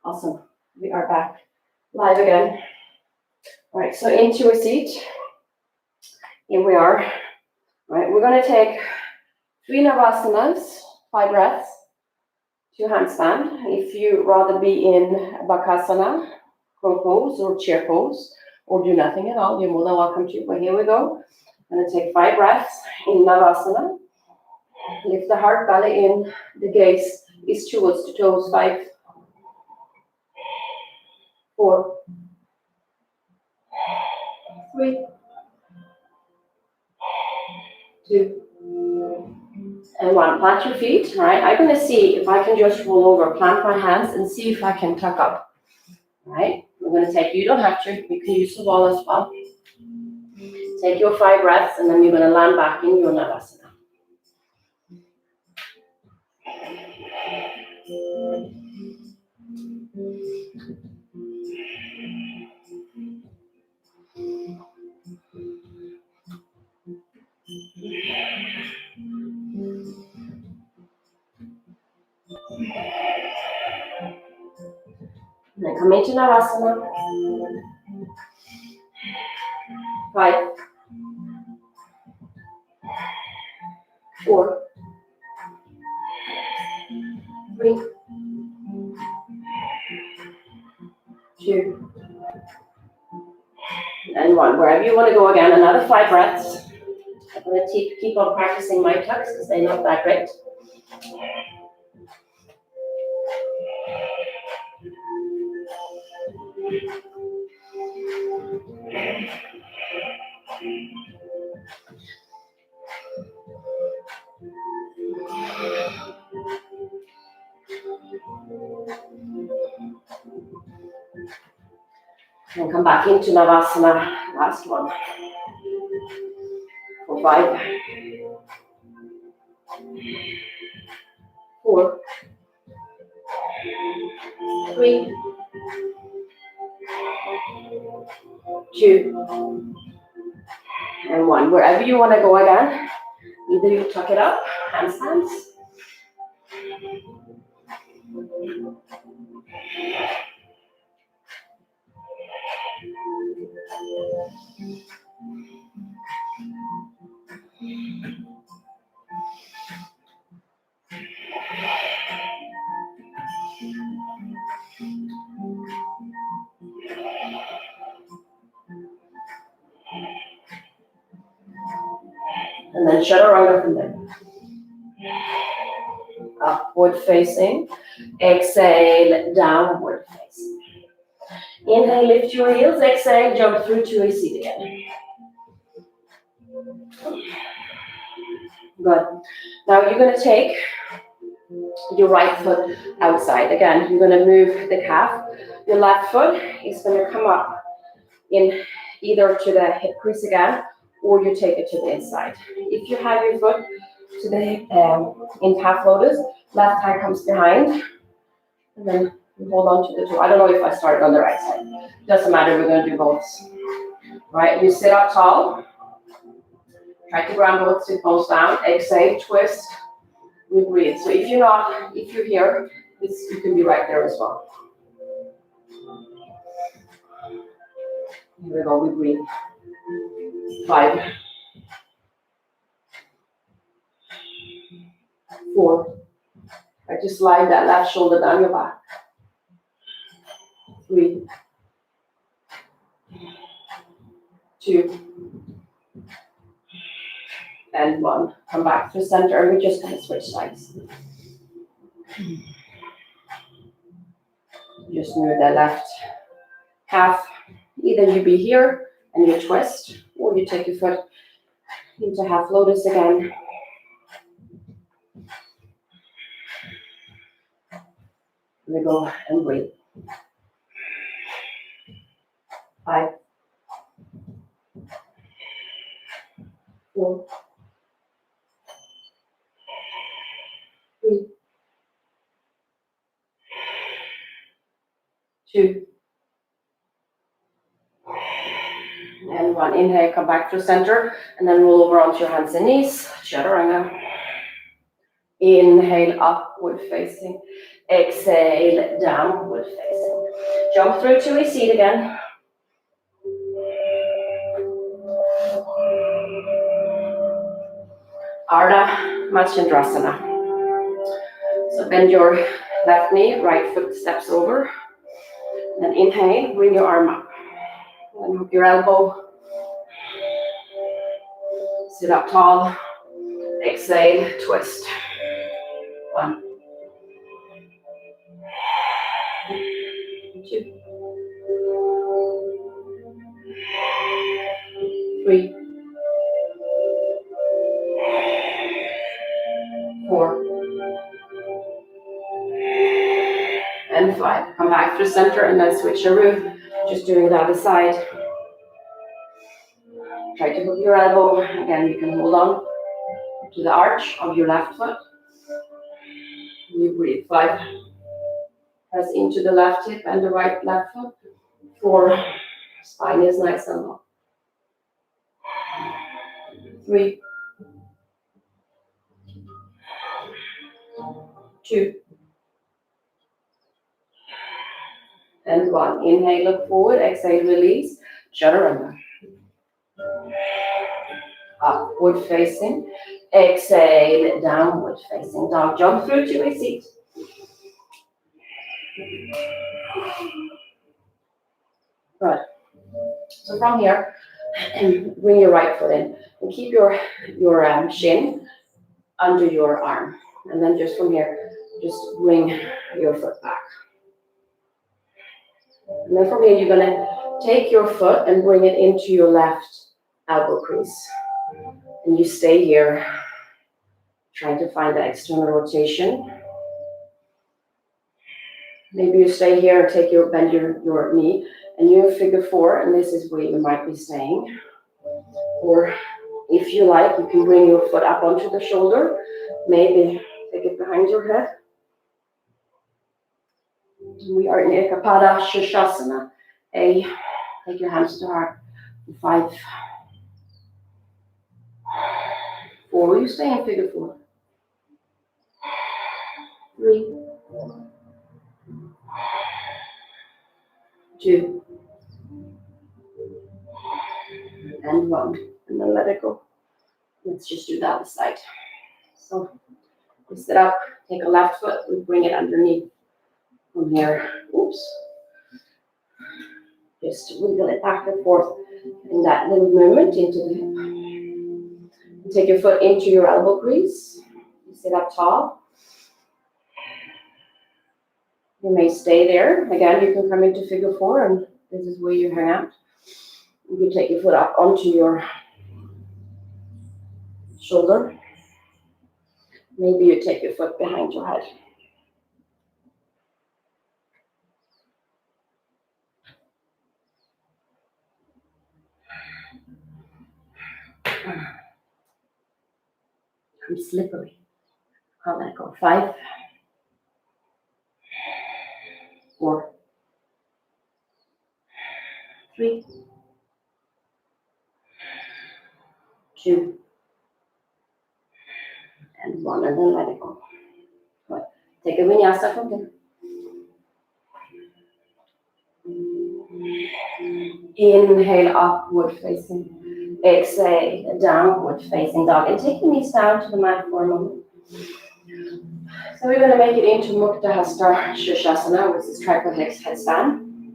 Awesome. We are back live again. All right, so into a seat. Here we are. All right, we're going to take 3 navasanas, 5 breaths, 2 handstand. If you rather be in bakasana, crow pose, or chair pose, or do nothing at all, you're more than welcome to. But here we go. I'm going to take 5 breaths in navasana. Lift the heart, belly in. The gaze is towards the toes. 5, 4, 3, 2, and 1. Plant your feet. All right. I'm going to see if I can just roll over, plant my hands, and see if I can tuck up. All right. We're going to take. You don't have to. You can use the wall as well. Take your 5 breaths, and then you're going to land back in your navasana. And then come into navasana. 5, 4, 3, 2, and 1. Wherever you want to go again, another 5 breaths. I'm going to keep on practicing my tucks because they're not that great. And come back into navasana. Last one. For 5, 4, 3, 2, and 1. Wherever you want to go again, either you tuck it up, handstands, And then chaturanga from there. Upward facing. Exhale, downward facing. Inhale, lift your heels. Exhale, jump through to a seat again. Good. Now you're going to take your right foot outside. Again, you're going to move the calf. Your left foot is going to come up in either to the hip crease again, or you take it to the inside. If you have your foot to the in calf lotus, left hand comes behind, and then you hold on to the toe. I don't know if I started on the right side. Doesn't matter, we're going to do both. Right, you sit up tall. Try to ground both sit bones down. Exhale, twist. We breathe. So if you're here, you can be right there as well. Here we go, we breathe. 5, 4. Try to slide that left shoulder down your back. 3, 2, and 1. Come back to center, and we're just going to switch sides. Just move the left calf. Either you be here and you twist, or you take your foot into half lotus again. We go and breathe. 5, 4, 3, 2, and 1. Inhale, come back to center, and then roll over onto your hands and knees. Chaturanga. Inhale, upward facing. Exhale, downward facing. Jump through to a seat again. Ardha Matsyendrasana. So bend your left knee, right foot steps over. Then inhale, bring your arm up. And hook your elbow. Sit up tall. Exhale, twist. 1, 2, 3, 4, and 5. Come back through center and then switch your root. Just doing the other side. Try to hook your elbow. Again, you can hold on to the arch of your left foot. You breathe. 5. Press into the left hip and the right left foot. 4. Spine is nice and long. 3, 2, and 1. Inhale, look forward. Exhale, release. Chaturanga. Upward facing. Exhale, downward facing dog. Jump through to a seat. Good. So from here, bring your right foot in and keep your shin under your arm. And then just from here, just bring your foot back. And then from here, you're going to take your foot and bring it into your left elbow crease. And you stay here, trying to find that external rotation. Maybe you stay here and bend your knee, and you're in figure 4, and this is where you might be staying. Or if you like, you can bring your foot up onto the shoulder, maybe take it behind your head. We are in Ekapada Shishasana. Take your hands to heart. 5, 4, you stay in figure 4. 3, 2, and 1. And then let it go. Let's just do the other side. So we sit up, take a left foot, we bring it underneath from here. Oops. Just wiggle it back and forth in that little movement into the hip. Take your foot into your elbow crease. You sit up tall. You may stay there. Again, you can come into figure 4, and this is where you hang out. You take your foot up onto your shoulder. Maybe you take your foot behind your head. I'm slippery. Can't let go. 5, 4, 3, 2, and 1, and then let it go. Good. Take a vinyasa from there. Inhale, upward facing. Exhale, downward facing dog. And take the knees down to the mat for a moment. So we're going to make it into Mukta Hasta Shirshasana, which is tripod headstand.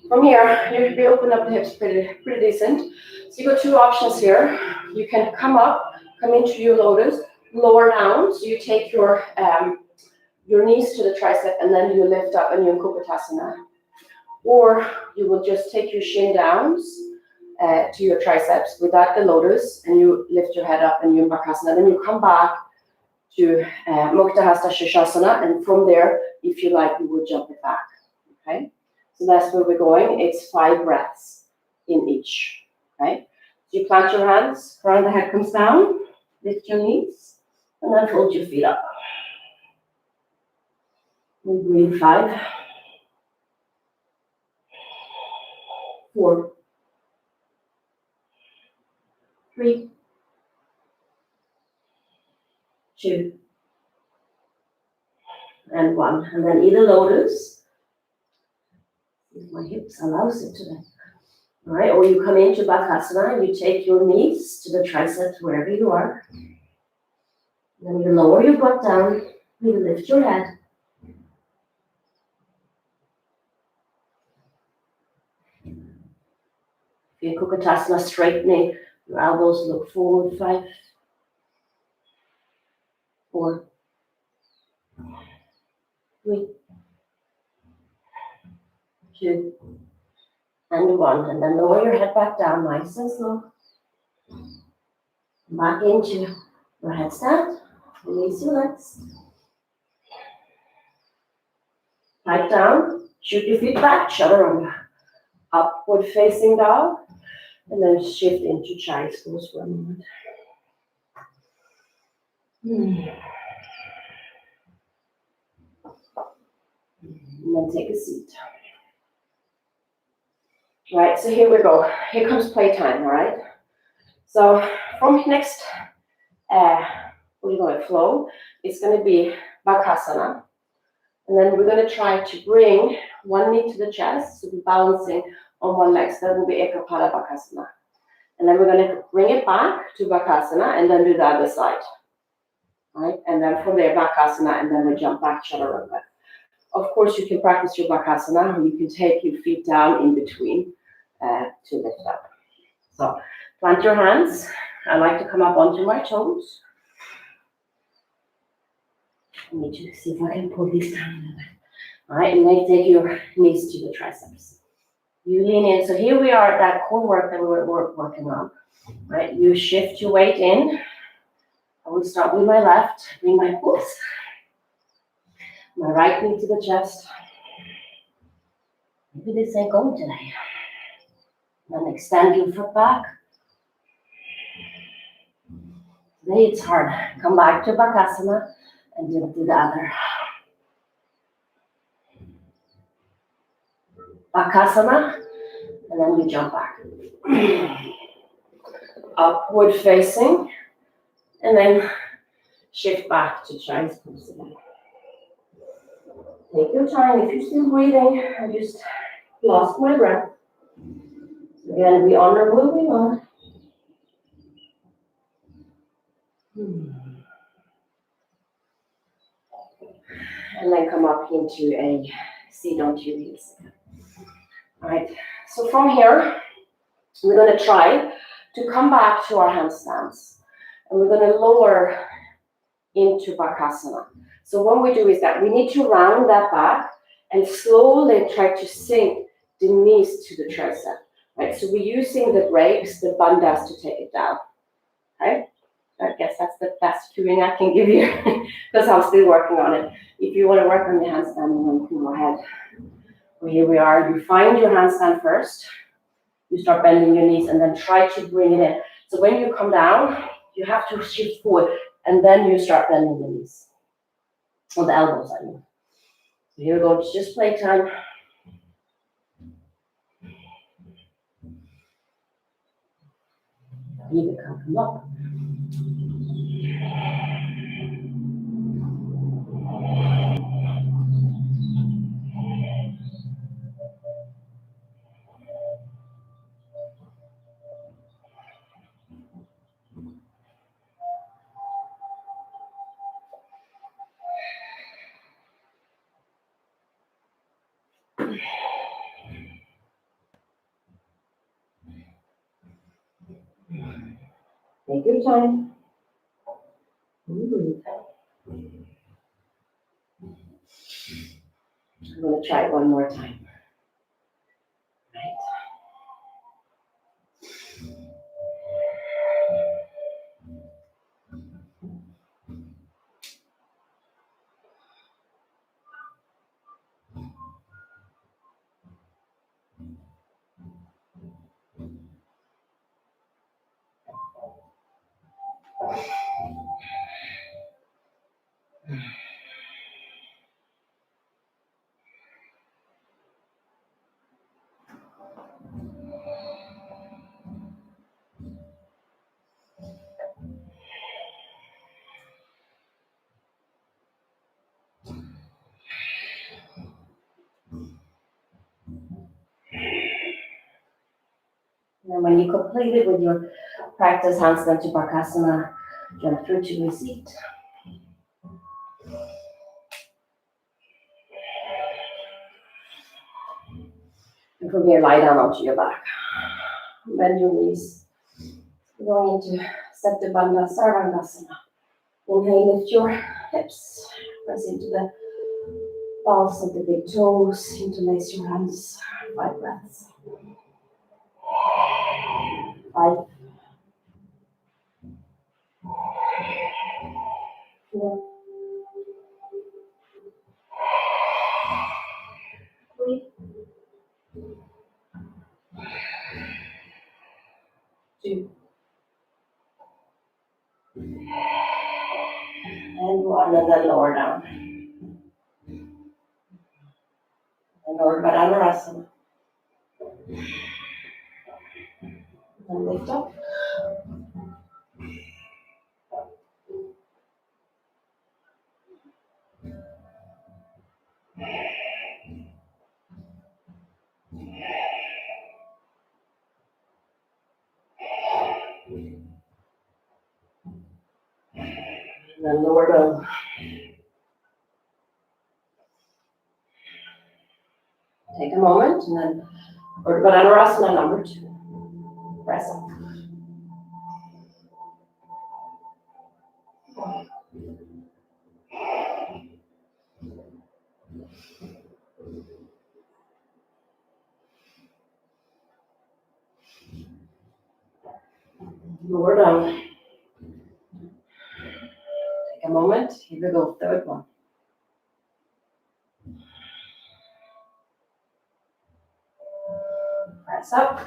From here, you open up the hips pretty decent. So you got 2 options here. You can come up, come into your lotus, lower down. So you take your knees to the tricep, and then you lift up and you're in Kupatasana. Or you will just take your shin downs to your triceps without the lotus, and you lift your head up and you're in Bakasana. Then you come back to Mukta Hasta Shirshasana, and from there, if you like, you will jump it back. Okay, so that's where we're going. It's 5 breaths in each. Okay, so you plant your hands, crown of the head comes down, lift your knees, and then fold your feet up. We breathe 5, 4, 3, 2, and 1. And then either lotus, if my hips allows it today. All right, or you come into Bakasana and you take your knees to the triceps wherever you are. Then you lower your butt down, you lift your head. If you're in Kupatasana, straightening, your elbows look forward. 5, 4, 3, 2, and 1. And then lower your head back down, nice and slow. Back into your headstand. Release your legs. Tight down. Shoot your feet back. Chaturanga. Upward facing dog. And then shift into child's pose for a moment. And then take a seat. Right, so here we go. Here comes playtime, all right? So from next flow, it's going to be bakasana. And then we're going to try to bring one knee to the chest, so we're balancing on one leg. So that will be ekapada bakasana. And then we're going to bring it back to bakasana and then do the other side. Right? And then from there, bakasana, and then we jump back, chaturanga. Of course, you can practice your bakasana, or you can take your feet down in between to lift up. So plant your hands. I like to come up onto my toes. I need to see if I can pull these down a little bit. All right, and then take your knees to the triceps. You lean in. So here we are at that core work that we were working on. Right, you shift your weight in. I will start with my left. Bring my right knee to the chest. Maybe this ain't going today. Then extend your foot back. Today it's hard. Come back to bakasana and do the other. Bakasana, and then we jump back. Upward facing, and then shift back to child's pose again. Take your time. If you're still breathing, just Lost my breath. Again, we are moving on. And then come up into a seat onto your heels. All right, so from here, we're going to try to come back to our handstands. And we're going to lower into bakasana. So what we do is that we need to round that back and slowly try to sink the knees to the tricep. Right, so we're using the brakes, the bandhas to take it down. Okay, I guess that's the best cueing I can give you because I'm still working on it. If you want to work on the handstand, then you can go ahead. Well, here we are. You find your handstand first. You start bending your knees and then try to bring it in. So when you come down, you have to shift forward and then you start bending the knees. Or the elbows, I mean. So here we go. It's just playtime. You can come up. Take your time. Breathe. I'm going to try it one more time. Right. And when you complete it with your practice handstand to bakasana, jump through to your seat. And from here, lie down onto your back. Bend your knees. We're going into Sapta Bandha Sarvangasana. Inhale, lift your hips. Press into the balls of the big toes. Interlace your hands. 5 breaths. 5. 4. 3. 2. And 1, and then lower down. And lower Badanarasana. And lift up. And then lower down. Take a moment and then Badanarasana number 2. Press up. Lower down. Take a moment. Here we go. 3rd one. Press up.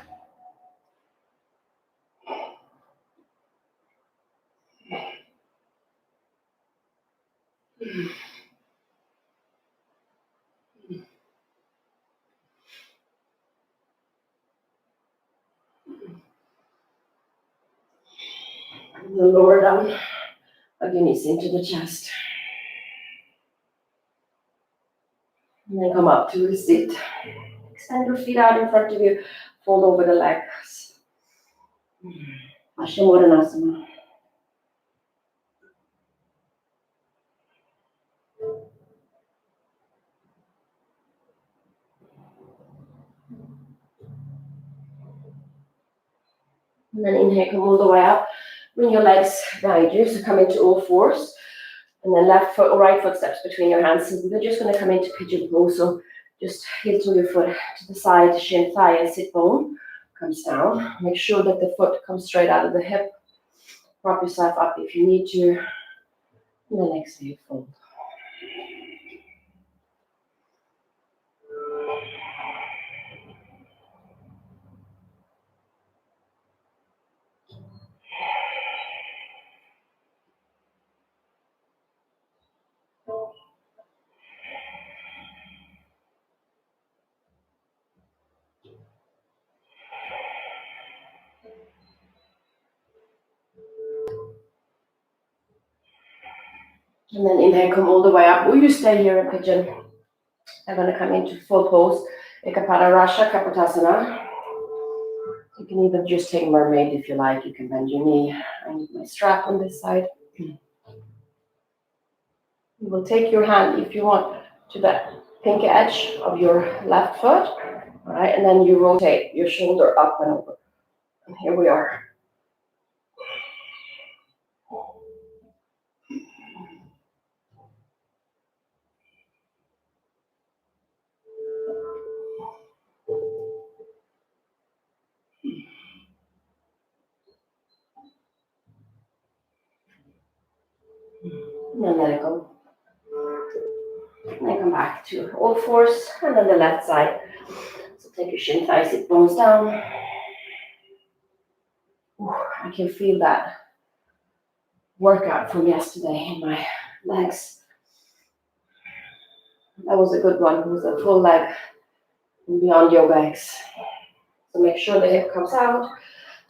And then lower down. Hug your knees into the chest. And then come up to a seat. Extend your feet out in front of you. Fold over the legs. Ashtanga. And then inhale, come all the way up. Bring your legs behind you, so come into all fours. And then left foot or right foot steps between your hands. So we're just going to come into pigeon pose. So just heel to your foot to the side, shin, thigh, and sit bone comes down. Make sure that the foot comes straight out of the hip. Prop yourself up if you need to. And then exhale, fold. And then inhale, come all the way up. Will you stay here in pigeon? I'm going to come into full pose. Ekapada Kapotasana. You can even just take mermaid if you like. You can bend your knee. I need my strap on this side. You will take your hand, if you want, to the pink edge of your left foot. All right, and then you rotate your shoulder up and over. And here we are. And then let it go. And then come back to all fours, and then the left side. So take your shin, thigh, sit bones down. Ooh, I can feel that workout from yesterday in my legs. That was a good one. It was a full leg and beyond yoga X. So make sure the hip comes out,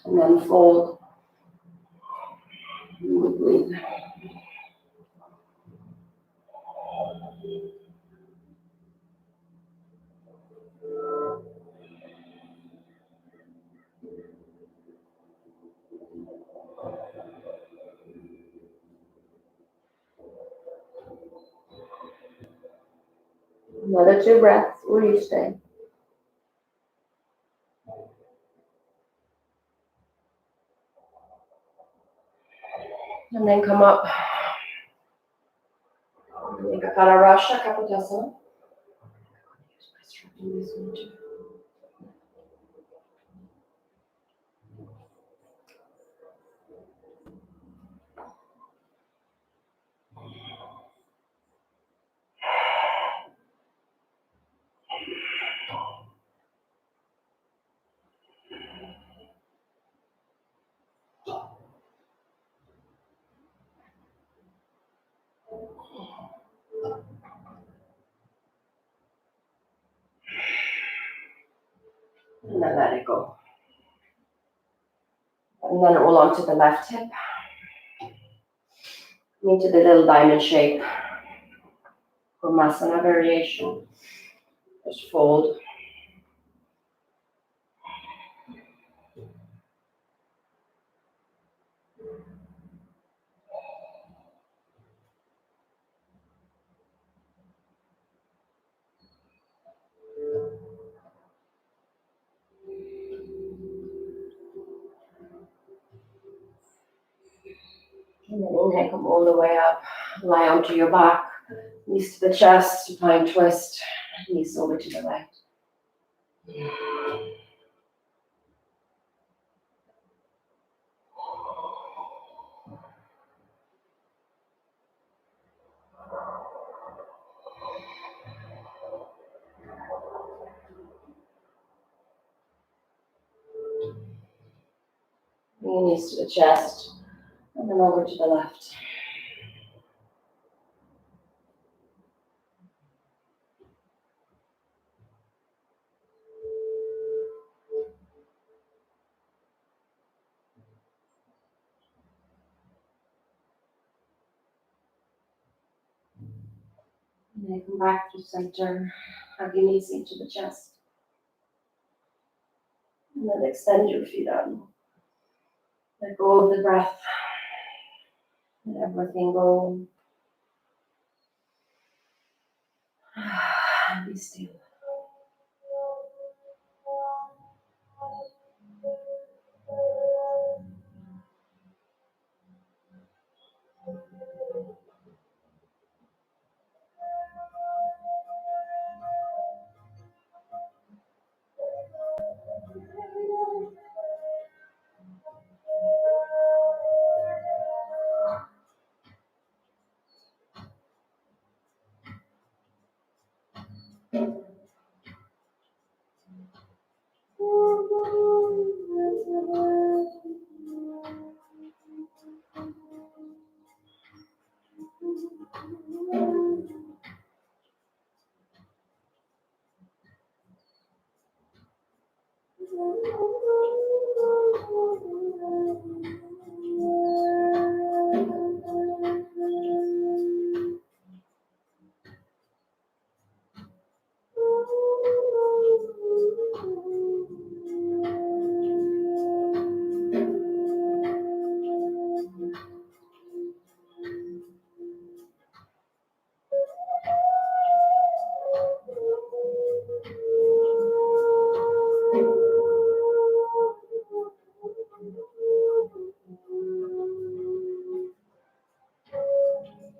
and then fold. Breathe. Another 2 breaths. Where you stay. And then come up. Ekapada Kapotasana. And then let it go. And then roll onto the left hip. Into the little diamond shape. Kurmasana variation. Just fold. And then inhale, come all the way up. Lie onto your back. Knees to the chest, supine twist. Knees over to the right. Bring your knees to the chest. And then over to the left. And then come back to center. Hug your knees into the chest. And then extend your feet out. Let go of the breath. Let everything go. And be still.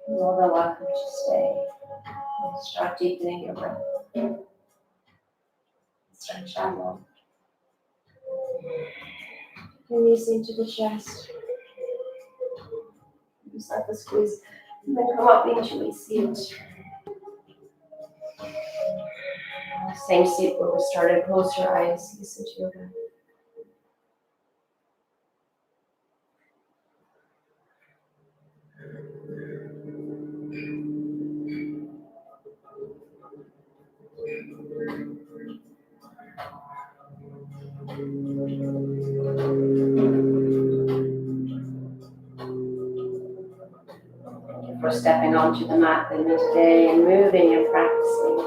More than welcome to stay. Start deepening your breath. Stretch out long. Release into the chest. Just like a squeeze. And then come up into a seat. Same seat where we started. Close your eyes. Listen to your breath. For stepping onto the mat with me today and moving and practicing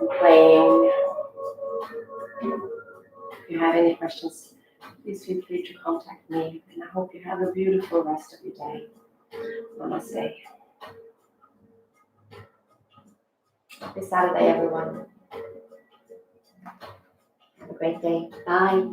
and playing. If you have any questions, please feel free to contact me, and I hope you have a beautiful rest of your day. Namaste. Happy Saturday, everyone. Have a great day. Bye.